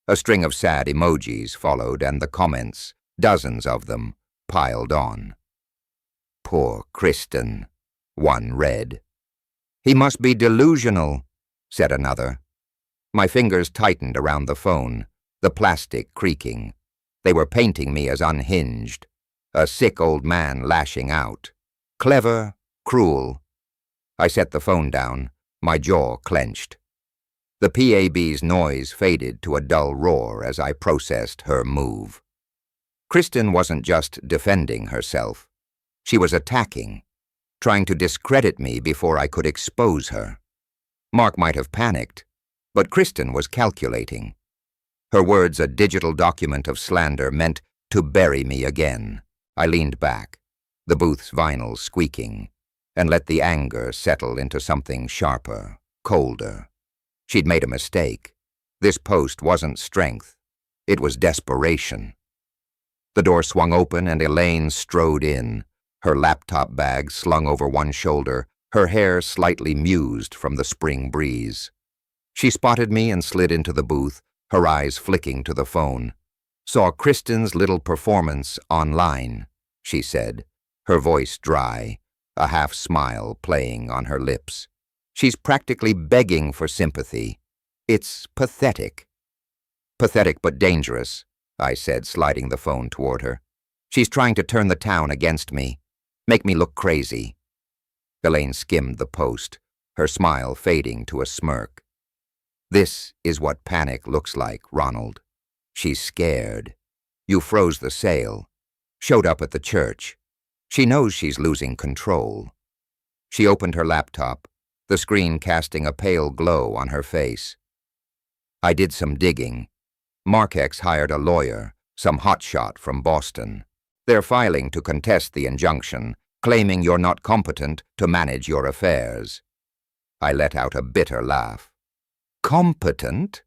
A string of sad emojis followed, and the comments, dozens of them, piled on. Poor Kristen, one read. He must be delusional, said another. My fingers tightened around the phone, the plastic creaking. They were painting me as unhinged, a sick old man lashing out. Clever, cruel. I set the phone down, my jaw clenched. The PAB's noise faded to a dull roar as I processed her move. Kristen wasn't just defending herself. She was attacking, trying to discredit me before I could expose her. Mark might have panicked, but Kristen was calculating. Her words, a digital document of slander, meant to bury me again. I leaned back, the booth's vinyl squeaking, and let the anger settle into something sharper, colder. She'd made a mistake. This post wasn't strength. It was desperation. The door swung open and Elaine strode in, her laptop bag slung over one shoulder, her hair slightly mused from the spring breeze. She spotted me and slid into the booth, her eyes flicking to the phone. Saw Kristen's little performance online, she said, her voice dry, a half-smile playing on her lips. She's practically begging for sympathy. It's pathetic. Pathetic but dangerous, I said, sliding the phone toward her. She's trying to turn the town against me, make me look crazy. Elaine skimmed the post, her smile fading to a smirk. This is what panic looks like, Ronald. She's scared. You froze the sale. Showed up at the church. She knows she's losing control. She opened her laptop, the screen casting a pale glow on her face. I did some digging. Markex hired a lawyer, some hotshot from Boston. They're filing to contest the injunction, claiming you're not competent to manage your affairs. I let out a bitter laugh. Competent?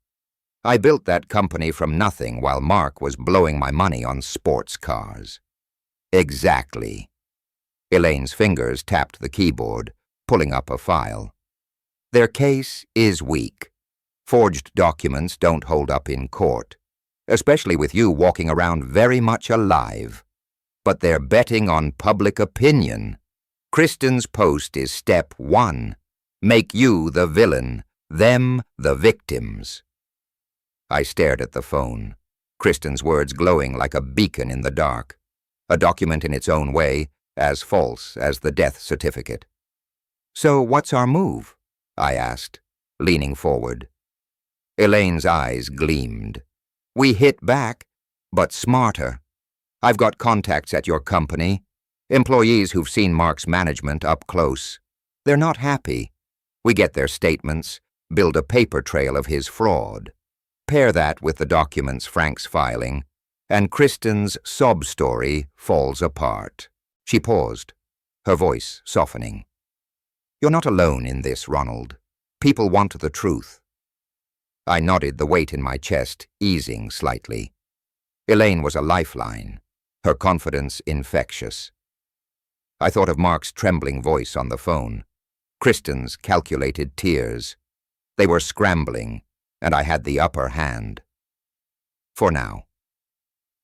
I built that company from nothing while Mark was blowing my money on sports cars. Exactly. Elaine's fingers tapped the keyboard, pulling up a file. Their case is weak. Forged documents don't hold up in court, especially with you walking around very much alive. But they're betting on public opinion. Kristen's post is step 1. Make you the villain, them the victims. I stared at the phone, Kristen's words glowing like a beacon in the dark, a document in its own way, as false as the death certificate. So what's our move? I asked, leaning forward. Elaine's eyes gleamed. We hit back, but smarter. I've got contacts at your company, employees who've seen Mark's management up close. They're not happy. We get their statements, build a paper trail of his fraud. Pair that with the documents Frank's filing, and Kristen's sob story falls apart. She paused, her voice softening. You're not alone in this, Ronald. People want the truth. I nodded, the weight in my chest easing slightly. Elaine was a lifeline, her confidence infectious. I thought of Mark's trembling voice on the phone, Kristen's calculated tears. They were scrambling, and I had the upper hand. For now.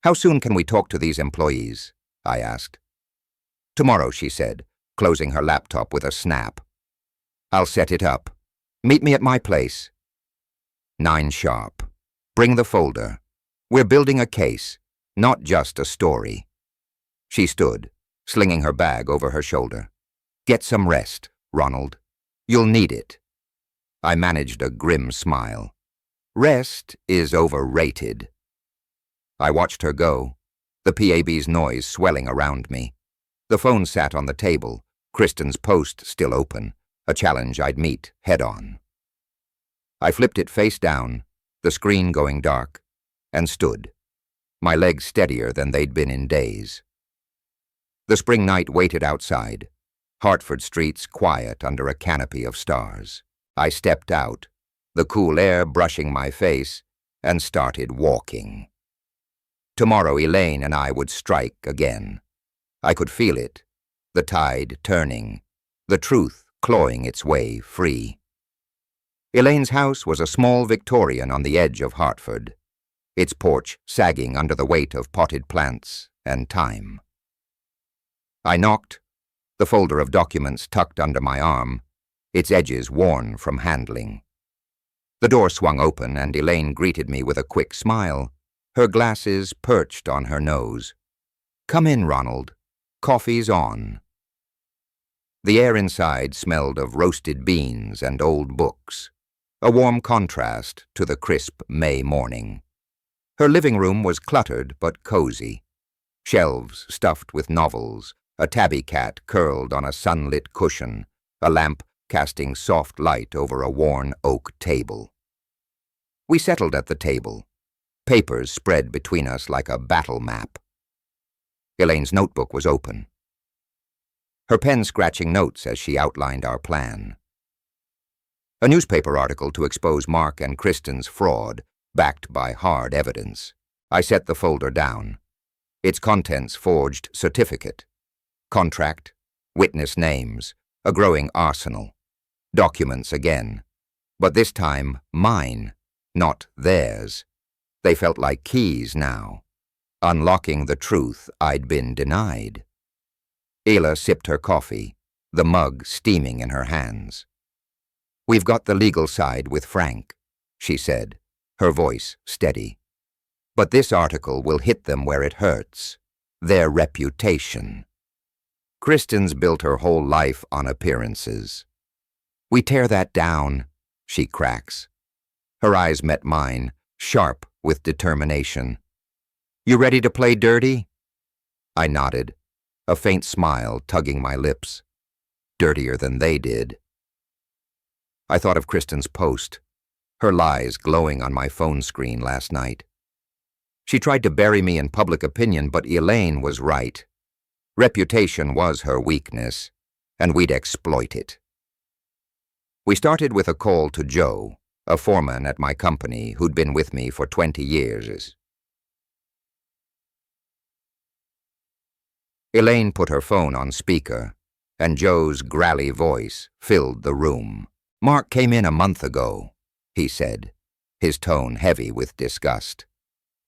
How soon can we talk to these employees? I asked. Tomorrow, she said, closing her laptop with a snap. I'll set it up. Meet me at my place. 9 sharp. Bring the folder. We're building a case, not just a story. She stood, slinging her bag over her shoulder. Get some rest, Ronald. You'll need it. I managed a grim smile. Rest is overrated. I watched her go, the PAB's noise swelling around me. The phone sat on the table, Kristen's post still open, a challenge I'd meet head-on. I flipped it face down, the screen going dark, and stood, my legs steadier than they'd been in days. The spring night waited outside, Hartford streets quiet under a canopy of stars. I stepped out, the cool air brushing my face, and started walking. Tomorrow Elaine and I would strike again. I could feel it, the tide turning, the truth clawing its way free. Elaine's house was a small Victorian on the edge of Hartford, its porch sagging under the weight of potted plants and time. I knocked, the folder of documents tucked under my arm, its edges worn from handling. The door swung open and Elaine greeted me with a quick smile, her glasses perched on her nose. Come in, Ronald. Coffee's on. The air inside smelled of roasted beans and old books, a warm contrast to the crisp May morning. Her living room was cluttered but cozy. Shelves stuffed with novels, a tabby cat curled on a sunlit cushion, a lamp casting soft light over a worn oak table. We settled at the table, papers spread between us like a battle map. Elaine's notebook was open, her pen scratching notes as she outlined our plan. A newspaper article to expose Mark and Kristen's fraud, backed by hard evidence. I set the folder down. Its contents forged certificate, contract, witness names, a growing arsenal. Documents again, but this time mine, not theirs. They felt like keys now, unlocking the truth I'd been denied. Ayla sipped her coffee, the mug steaming in her hands. We've got the legal side with Frank, she said, her voice steady. But this article will hit them where it hurts, their reputation. Kristen's built her whole life on appearances. We tear that down, she cracks. Her eyes met mine, sharp with determination. You ready to play dirty? I nodded, a faint smile tugging my lips. Dirtier than they did. I thought of Kristen's post, her lies glowing on my phone screen last night. She tried to bury me in public opinion, but Elaine was right. Reputation was her weakness, and we'd exploit it. We started with a call to Joe, a foreman at my company who'd been with me for 20 years. Elaine put her phone on speaker, and Joe's growly voice filled the room. "Mark came in a month ago," he said, his tone heavy with disgust.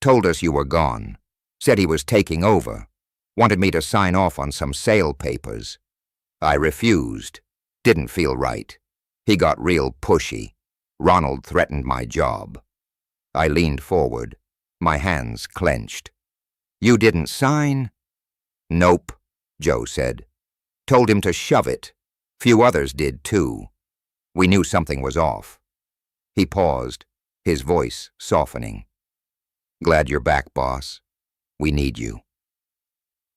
"Told us you were gone. Said he was taking over. Wanted me to sign off on some sale papers. I refused. Didn't feel right. He got real pushy. Ronald threatened my job." I leaned forward, my hands clenched. "You didn't sign?" "Nope," Joe said. "Told him to shove it. Few others did, too. We knew something was off." He paused, his voice softening. "Glad you're back, boss. We need you."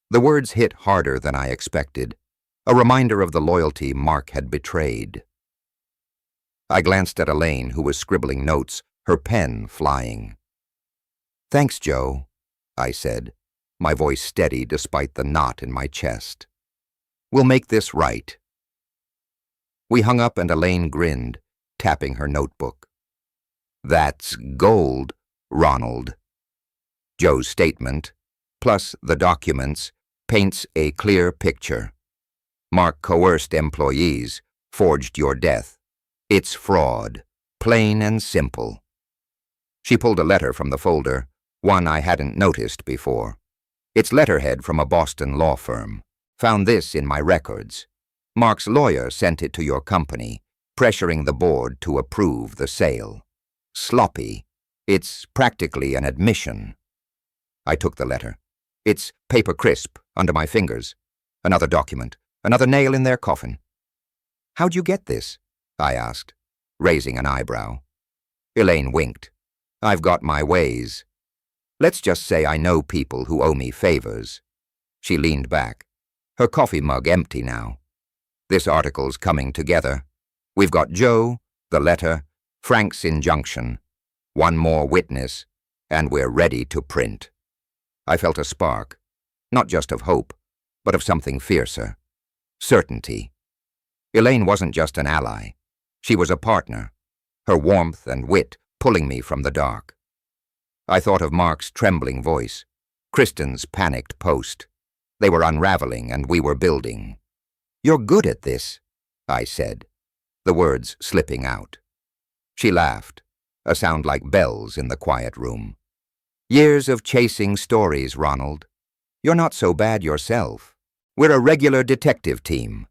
The words hit harder than I expected, a reminder of the loyalty Mark had betrayed. I glanced at Elaine, who was scribbling notes, her pen flying. "Thanks, Joe," I said, my voice steady despite the knot in my chest. "We'll make this right." We hung up and Elaine grinned, tapping her notebook. "That's gold, Ronald." Joe's statement, plus the documents, paints a clear picture. Mark coerced employees, forged your death. It's fraud, plain and simple. She pulled a letter from the folder, one I hadn't noticed before. It's letterhead from a Boston law firm. Found this in my records. Mark's lawyer sent it to your company, pressuring the board to approve the sale. Sloppy. It's practically an admission. I took the letter. It's paper crisp under my fingers. Another document. Another nail in their coffin. "How'd you get this?" I asked, raising an eyebrow. Elaine winked. "I've got my ways. Let's just say I know people who owe me favors." She leaned back, her coffee mug empty now. "This article's coming together. We've got Joe, the letter, Frank's injunction, one more witness, and we're ready to print." I felt a spark, not just of hope, but of something fiercer. Certainty. Elaine wasn't just an ally. She was a partner, her warmth and wit pulling me from the dark. I thought of Mark's trembling voice, Kristen's panicked post. They were unraveling and we were building. "You're good at this," I said, the words slipping out. She laughed, a sound like bells in the quiet room. "Years of chasing stories, Ronald. You're not so bad yourself. We're a regular detective team."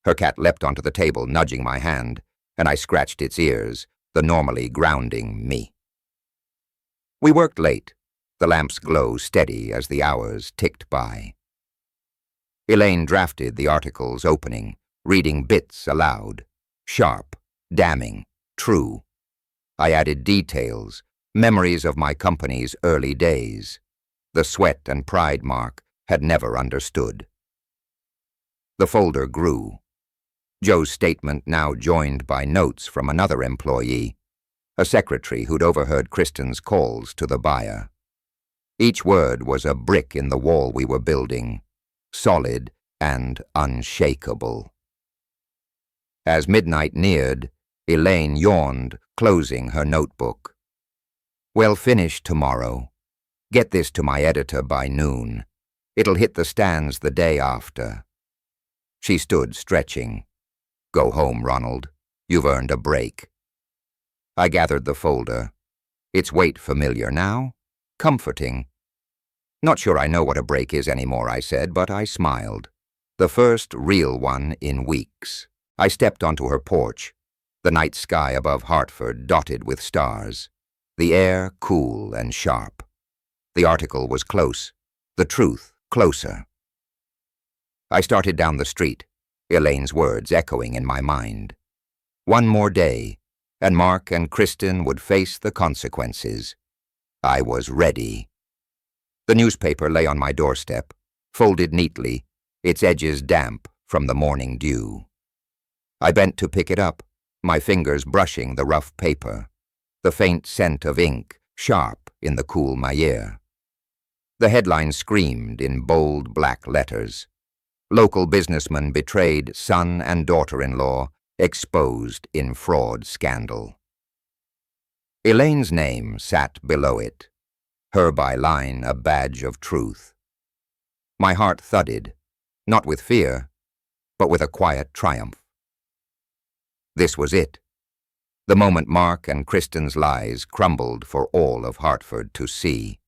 Her cat leapt onto the table, nudging my hand, and I scratched its ears, the normally grounding me. We worked late, the lamp's glow steady as the hours ticked by. Elaine drafted the article's opening, reading bits aloud. Sharp, damning, true. I added details, memories of my company's early days. The sweat and pride Mark had never understood. The folder grew. Joe's statement now joined by notes from another employee, a secretary who'd overheard Kristen's calls to the buyer. Each word was a brick in the wall we were building, solid and unshakable. As midnight neared, Elaine yawned, closing her notebook. "Well finished tomorrow. Get this to my editor by noon. It'll hit the stands the day after." She stood stretching. "Go home, Ronald. You've earned a break." I gathered the folder. Its weight familiar now, comforting. "Not sure I know what a break is anymore," I said, but I smiled. The first real one in weeks. I stepped onto her porch, the night sky above Hartford dotted with stars, the air cool and sharp. The article was close, the truth closer. I started down the street, Elaine's words echoing in my mind. One more day, and Mark and Kristen would face the consequences. I was ready. The newspaper lay on my doorstep, folded neatly, its edges damp from the morning dew. I bent to pick it up, my fingers brushing the rough paper. The faint scent of ink, sharp, in the cool Mayer. The headline screamed in bold black letters. Local businessman betrayed son and daughter-in-law, exposed in fraud scandal. Elaine's name sat below it, her byline a badge of truth. My heart thudded, not with fear, but with a quiet triumph. This was it, the moment Mark and Kristen's lies crumbled for all of Hartford to see.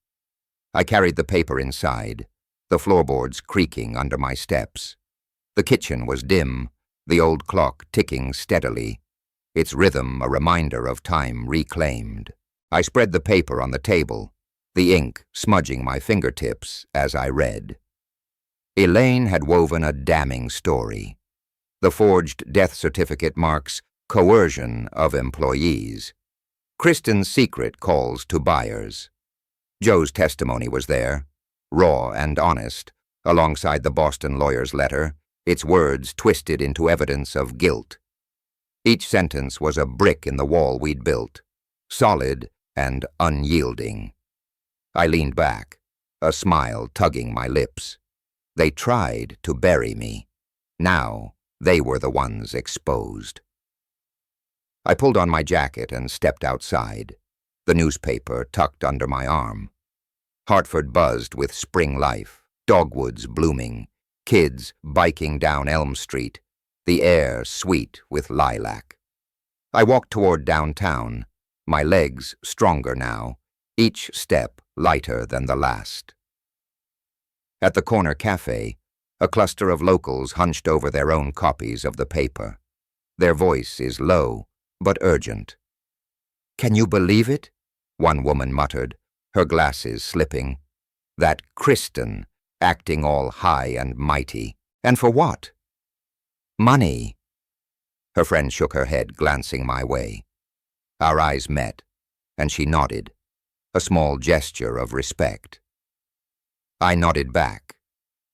I carried the paper inside, the floorboards creaking under my steps. The kitchen was dim, the old clock ticking steadily, its rhythm a reminder of time reclaimed. I spread the paper on the table, the ink smudging my fingertips as I read. Elaine had woven a damning story. The forged death certificate marks coercion of employees. Kristen's secret calls to buyers. Joe's testimony was there, raw and honest, alongside the Boston lawyer's letter, its words twisted into evidence of guilt. Each sentence was a brick in the wall we'd built, solid and unyielding. I leaned back, a smile tugging my lips. They tried to bury me. Now they were the ones exposed. I pulled on my jacket and stepped outside, the newspaper tucked under my arm. Hartford buzzed with spring life, dogwoods blooming, kids biking down Elm Street, the air sweet with lilac. I walked toward downtown, my legs stronger now, each step lighter than the last. At the corner cafe, a cluster of locals hunched over their own copies of the paper. Their voice is low, but urgent. "Can you believe it?" one woman muttered, her glasses slipping. "That Kristen, acting all high and mighty. And for what?" "Money." Her friend shook her head, glancing my way. Our eyes met, and she nodded, a small gesture of respect. I nodded back,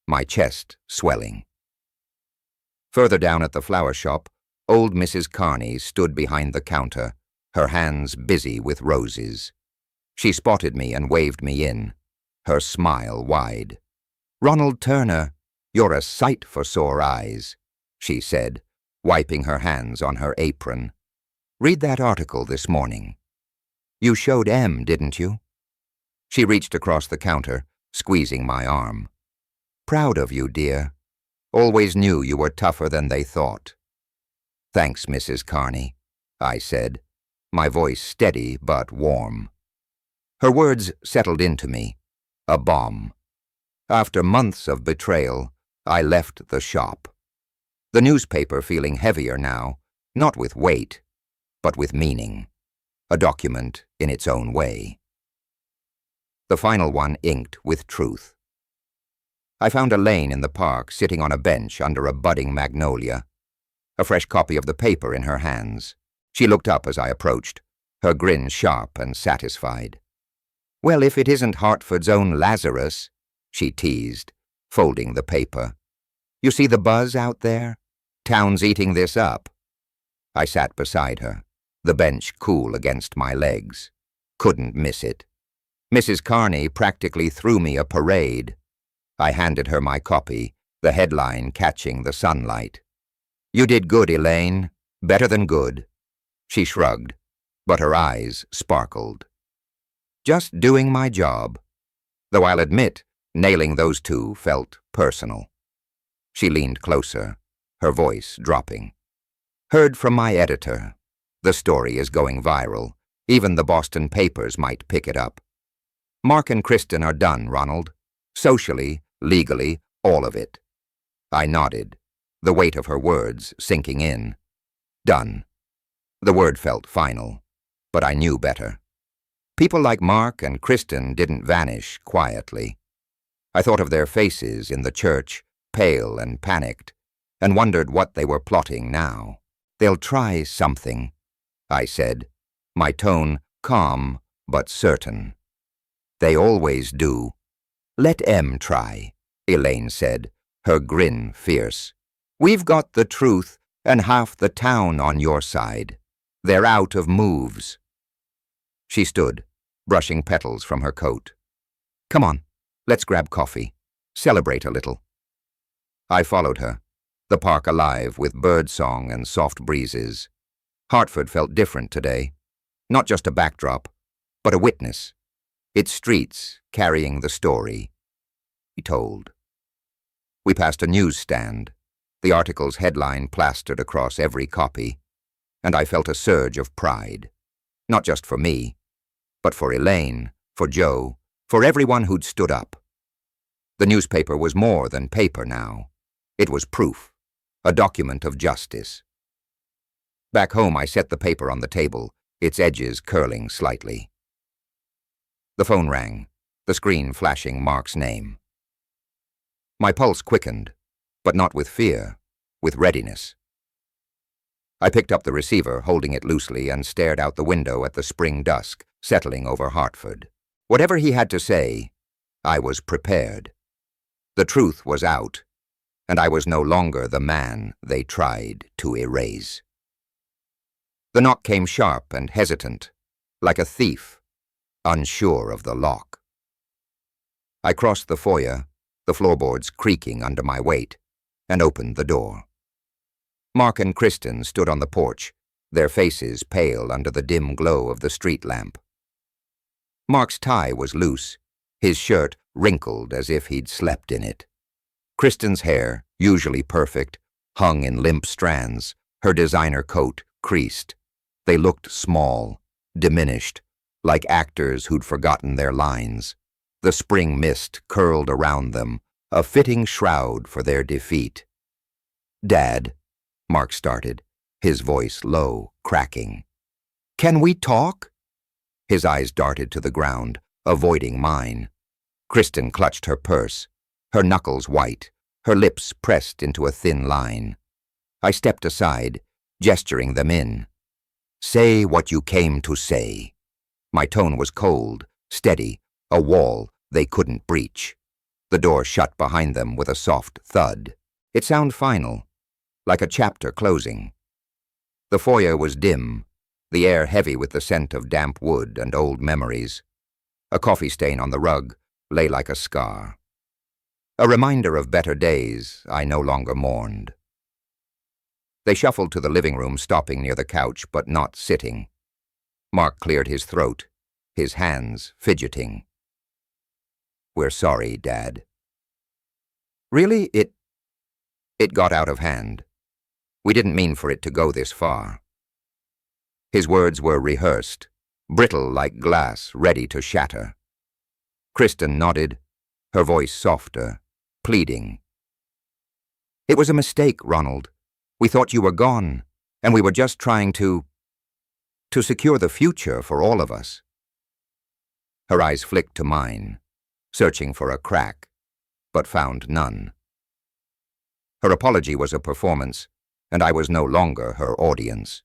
my chest swelling. Further down at the flower shop, old Mrs. Carney stood behind the counter, her hands busy with roses. She spotted me and waved me in, her smile wide. "Ronald Turner, you're a sight for sore eyes," she said, wiping her hands on her apron. "Read that article this morning. You showed Em, didn't you?" She reached across the counter, squeezing my arm. "Proud of you, dear. Always knew you were tougher than they thought." "Thanks, Mrs. Carney," I said, my voice steady but warm. Her words settled into me, a bomb. After months of betrayal, I left the shop. The newspaper feeling heavier now, not with weight, but with meaning. A document in its own way. The final one inked with truth. I found Elaine in the park, sitting on a bench under a budding magnolia, a fresh copy of the paper in her hands. She looked up as I approached, her grin sharp and satisfied. "Well, if it isn't Hartford's own Lazarus," she teased, folding the paper. "You see the buzz out there? Town's eating this up." I sat beside her, the bench cool against my legs. Couldn't miss it. Mrs. Carney practically threw me a parade. I handed her my copy, the headline catching the sunlight. "You did good, Elaine. Better than good." She shrugged, but her eyes sparkled. "Just doing my job. Though I'll admit, nailing those two felt personal." She leaned closer, her voice dropping. "Heard from my editor. The story is going viral. Even the Boston papers might pick it up. Mark and Kristen are done, Ronald. Socially, legally, all of it." I nodded, the weight of her words sinking in. Done. The word felt final, but I knew better. People like Mark and Kristen didn't vanish quietly. I thought of their faces in the church, pale and panicked, and wondered what they were plotting now. "They'll try something," I said, my tone calm but certain. "They always do." "Let Em try," Elaine said, her grin fierce. "We've got the truth and half the town on your side. They're out of moves." She stood, brushing petals from her coat. "Come on, let's grab coffee. Celebrate a little." I followed her, the park alive with birdsong and soft breezes. Hartford felt different today, not just a backdrop, but a witness, its streets carrying the story he told. We passed a newsstand, the article's headline plastered across every copy, and I felt a surge of pride, not just for me, but for Elaine, for Joe, for everyone who'd stood up. The newspaper was more than paper now. It was proof, a document of justice. Back home, I set the paper on the table, its edges curling slightly. The phone rang, the screen flashing Mark's name. My pulse quickened, but not with fear, with readiness. I picked up the receiver, holding it loosely, and stared out the window at the spring dusk settling over Hartford. Whatever he had to say, I was prepared. The truth was out, and I was no longer the man they tried to erase. The knock came sharp and hesitant, like a thief, unsure of the lock. I crossed the foyer, the floorboards creaking under my weight, and opened the door. Mark and Kristen stood on the porch, their faces pale under the dim glow of the street lamp. Mark's tie was loose, his shirt wrinkled as if he'd slept in it. Kristen's hair, usually perfect, hung in limp strands, her designer coat creased. They looked small, diminished, like actors who'd forgotten their lines. The spring mist curled around them, a fitting shroud for their defeat. "Dad," Mark started, his voice low, cracking. "Can we talk?" His eyes darted to the ground, avoiding mine. Kristen clutched her purse, her knuckles white, her lips pressed into a thin line. I stepped aside, gesturing them in. "Say what you came to say." My tone was cold, steady, a wall they couldn't breach. The door shut behind them with a soft thud. It sounded final, like a chapter closing. The foyer was dim, the air heavy with the scent of damp wood and old memories. A coffee stain on the rug lay like a scar. A reminder of better days I no longer mourned. They shuffled to the living room, stopping near the couch, but not sitting. Mark cleared his throat, his hands fidgeting. "We're sorry, Dad." "Really? It got out of hand. We didn't mean for it to go this far." His words were rehearsed, brittle like glass ready to shatter. Kristen nodded, her voice softer, pleading. "It was a mistake, Ronald. We thought you were gone, and we were just trying to secure the future for all of us." Her eyes flicked to mine, searching for a crack, but found none. Her apology was a performance, and I was no longer her audience.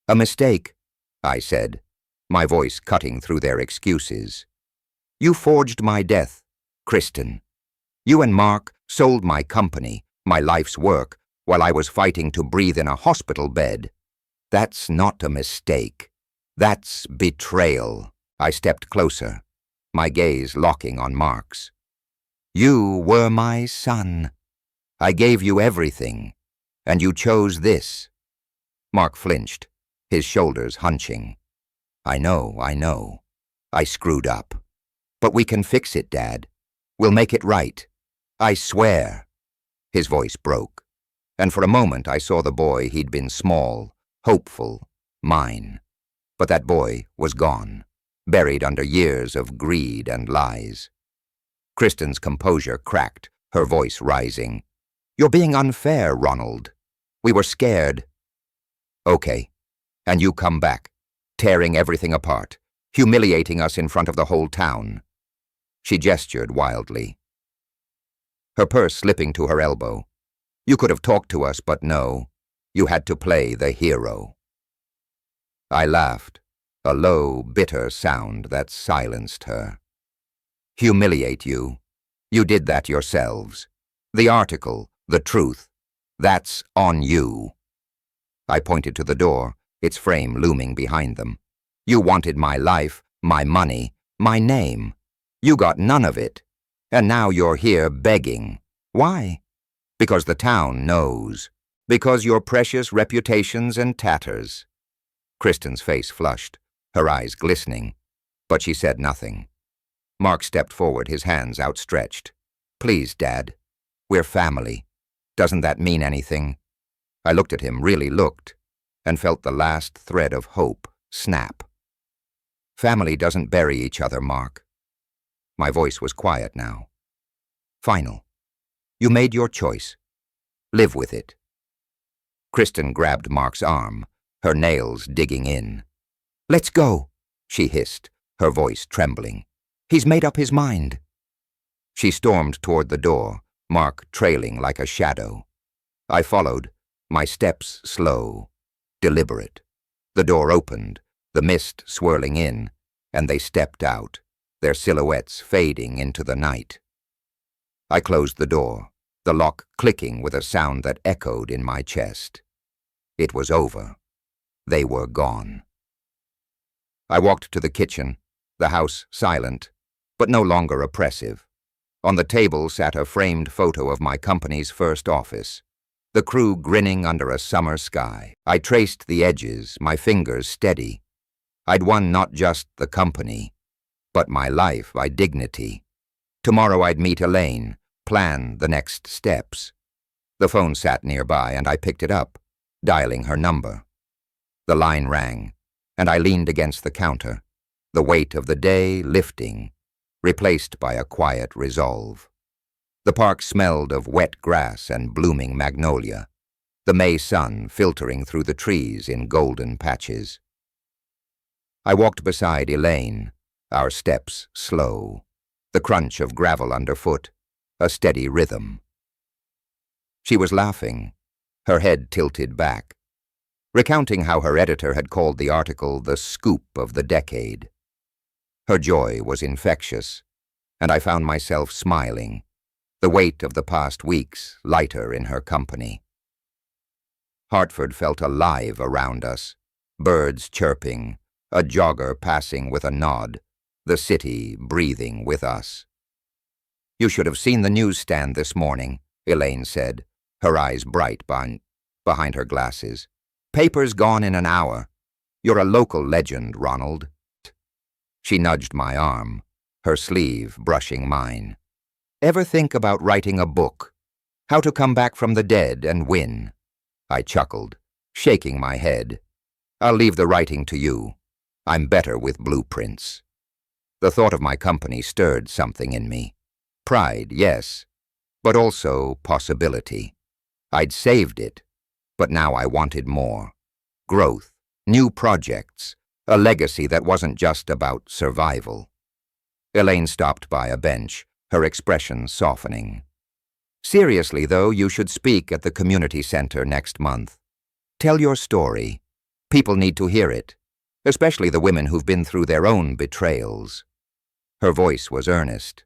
"A mistake," I said, my voice cutting through their excuses. "You forged my death, Kristen. You and Mark sold my company, my life's work, while I was fighting to breathe in a hospital bed. That's not a mistake. That's betrayal." I stepped closer, my gaze locking on Mark's. "You were my son. I gave you everything, and you chose this." Mark flinched, his shoulders hunching. I know. I screwed up. But we can fix it, Dad. We'll make it right. I swear." His voice broke, and for a moment I saw the boy he'd been small, hopeful, mine. But that boy was gone, buried under years of greed and lies. Kristen's composure cracked, her voice rising. "You're being unfair, Ronald. We were scared." "Okay, and you come back, tearing everything apart, humiliating us in front of the whole town." She gestured wildly, her purse slipping to her elbow. "You could have talked to us, but no, you had to play the hero." I laughed, a low, bitter sound that silenced her. "Humiliate you? You did that yourselves. The article, the truth, that's on you." I pointed to the door, its frame looming behind them. "You wanted my life, my money, my name. You got none of it. And now you're here begging. Why? Because the town knows. Because your precious reputation's in tatters. Kristen's face flushed, her eyes glistening, but she said nothing. Mark stepped forward, his hands outstretched. Please, Dad. We're family. Doesn't that mean anything? I looked at him, really looked, and felt the last thread of hope snap. Family doesn't bury each other, Mark. My voice was quiet now. Final. You made your choice. Live with it. Kristen grabbed Mark's arm, her nails digging in. Let's go, she hissed, her voice trembling. He's made up his mind. She stormed toward the door, Mark trailing like a shadow. I followed, my steps slow, deliberate. The door opened, the mist swirling in, and they stepped out, their silhouettes fading into the night. I closed the door, the lock clicking with a sound that echoed in my chest. It was over. They were gone. I walked to the kitchen, the house silent, but no longer oppressive. On the table sat a framed photo of my company's first office, the crew grinning under a summer sky. I traced the edges, my fingers steady. I'd won not just the company, but my life, my dignity. Tomorrow I'd meet Elaine, plan the next steps. The phone sat nearby, and I picked it up, dialing her number. The line rang, and I leaned against the counter, the weight of the day lifting, replaced by a quiet resolve. The park smelled of wet grass and blooming magnolia, the May sun filtering through the trees in golden patches. I walked beside Elaine, our steps slow, the crunch of gravel underfoot, a steady rhythm. She was laughing, her head tilted back, recounting how her editor had called the article the scoop of the decade. Her joy was infectious, and I found myself smiling, the weight of the past weeks lighter in her company. Hartford felt alive around us, birds chirping, a jogger passing with a nod, the city breathing with us. You should have seen the newsstand this morning, Elaine said, her eyes bright behind her glasses. Paper's gone in an hour. You're a local legend, Ronald. She nudged my arm, her sleeve brushing mine. Ever think about writing a book? How to come back from the dead and win? I chuckled, shaking my head. I'll leave the writing to you. I'm better with blueprints. The thought of my company stirred something in me. Pride, yes, but also possibility. I'd saved it, but now I wanted more. Growth, new projects, a legacy that wasn't just about survival. Elaine stopped by a bench, her expression softening. Seriously, though, you should speak at the community center next month. Tell your story. People need to hear it, especially the women who've been through their own betrayals. Her voice was earnest,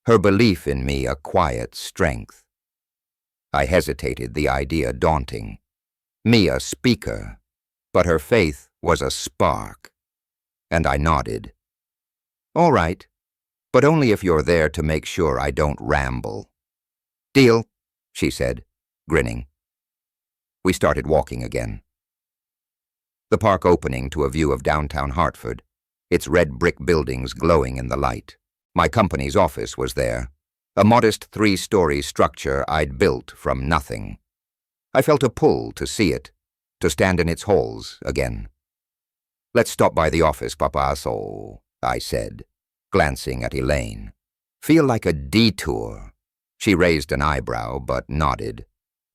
her belief in me a quiet strength. I hesitated, the idea daunting. Me a speaker, but her faith was a spark. And I nodded. All right, but only if you're there to make sure I don't ramble. Deal, she said, grinning. We started walking again. The park opening to a view of downtown Hartford, its red brick buildings glowing in the light. My company's office was there, a modest 3-story structure I'd built from nothing. I felt a pull to see it, to stand in its halls again. Let's stop by the office, Papaso, I said, glancing at Elaine. Feel like a detour. She raised an eyebrow but nodded.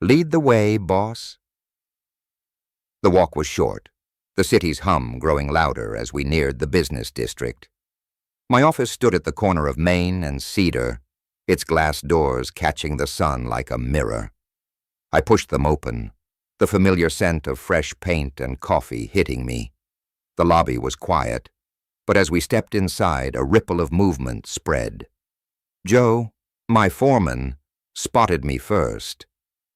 Lead the way, boss. The walk was short, the city's hum growing louder as we neared the business district. My office stood at the corner of Main and Cedar, its glass doors catching the sun like a mirror. I pushed them open, the familiar scent of fresh paint and coffee hitting me. The lobby was quiet, but as we stepped inside, a ripple of movement spread. Joe, my foreman, spotted me first,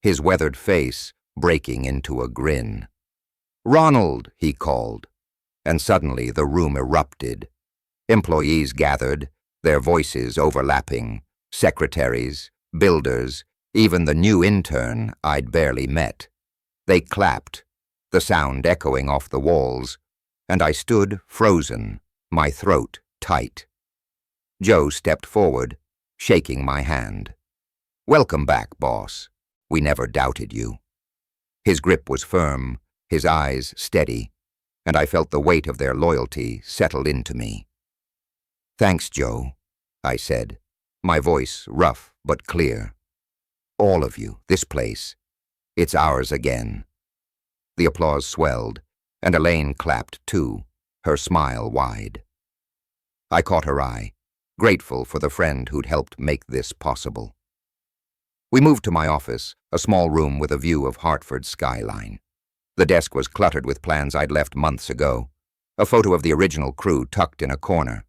his weathered face breaking into a grin. Ronald, he called, and suddenly the room erupted. Employees gathered, their voices overlapping, secretaries, builders, even the new intern I'd barely met. They clapped, the sound echoing off the walls, and I stood frozen, my throat tight. Joe stepped forward, shaking my hand. "Welcome back, boss. We never doubted you." His grip was firm, his eyes steady, and I felt the weight of their loyalty settle into me. "Thanks, Joe," I said, my voice rough but clear. "All of you, this place. It's ours again." The applause swelled, and Elaine clapped too, her smile wide. I caught her eye, grateful for the friend who'd helped make this possible. We moved to my office, a small room with a view of Hartford's skyline. The desk was cluttered with plans I'd left months ago, a photo of the original crew tucked in a corner.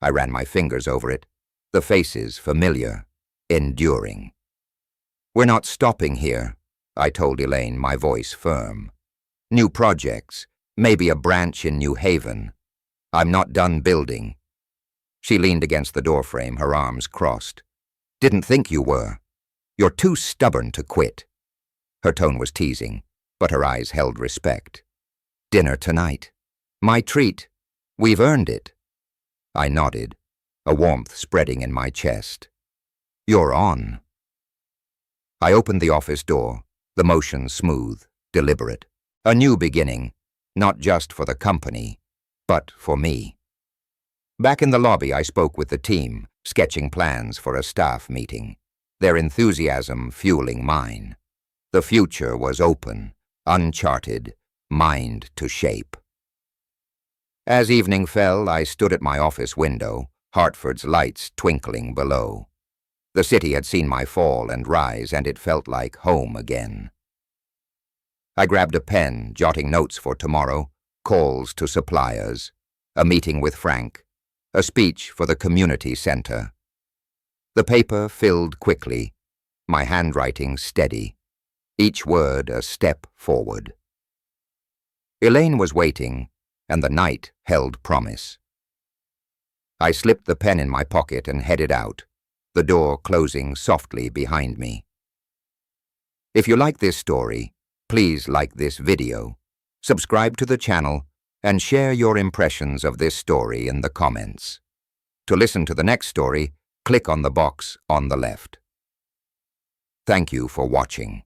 I ran my fingers over it, the faces familiar, enduring. "We're not stopping here," I told Elaine, my voice firm. "New projects, maybe a branch in New Haven. I'm not done building." She leaned against the doorframe, her arms crossed. "Didn't think you were. You're too stubborn to quit." Her tone was teasing, but her eyes held respect. "Dinner tonight. My treat. We've earned it." I nodded, a warmth spreading in my chest. "You're on." I opened the office door, the motion smooth, deliberate. A new beginning, not just for the company, but for me. Back in the lobby, I spoke with the team, sketching plans for a staff meeting, their enthusiasm fueling mine. The future was open, uncharted, mind to shape. As evening fell, I stood at my office window, Hartford's lights twinkling below. The city had seen my fall and rise, and it felt like home again. I grabbed a pen, jotting notes for tomorrow, calls to suppliers, a meeting with Frank, a speech for the community center. The paper filled quickly, my handwriting steady, each word a step forward. Elaine was waiting, and the night held promise. I slipped the pen in my pocket and headed out, the door closing softly behind me. If you like this story, please like this video, subscribe to the channel, and share your impressions of this story in the comments. To listen to the next story, click on the box on the left. Thank you for watching.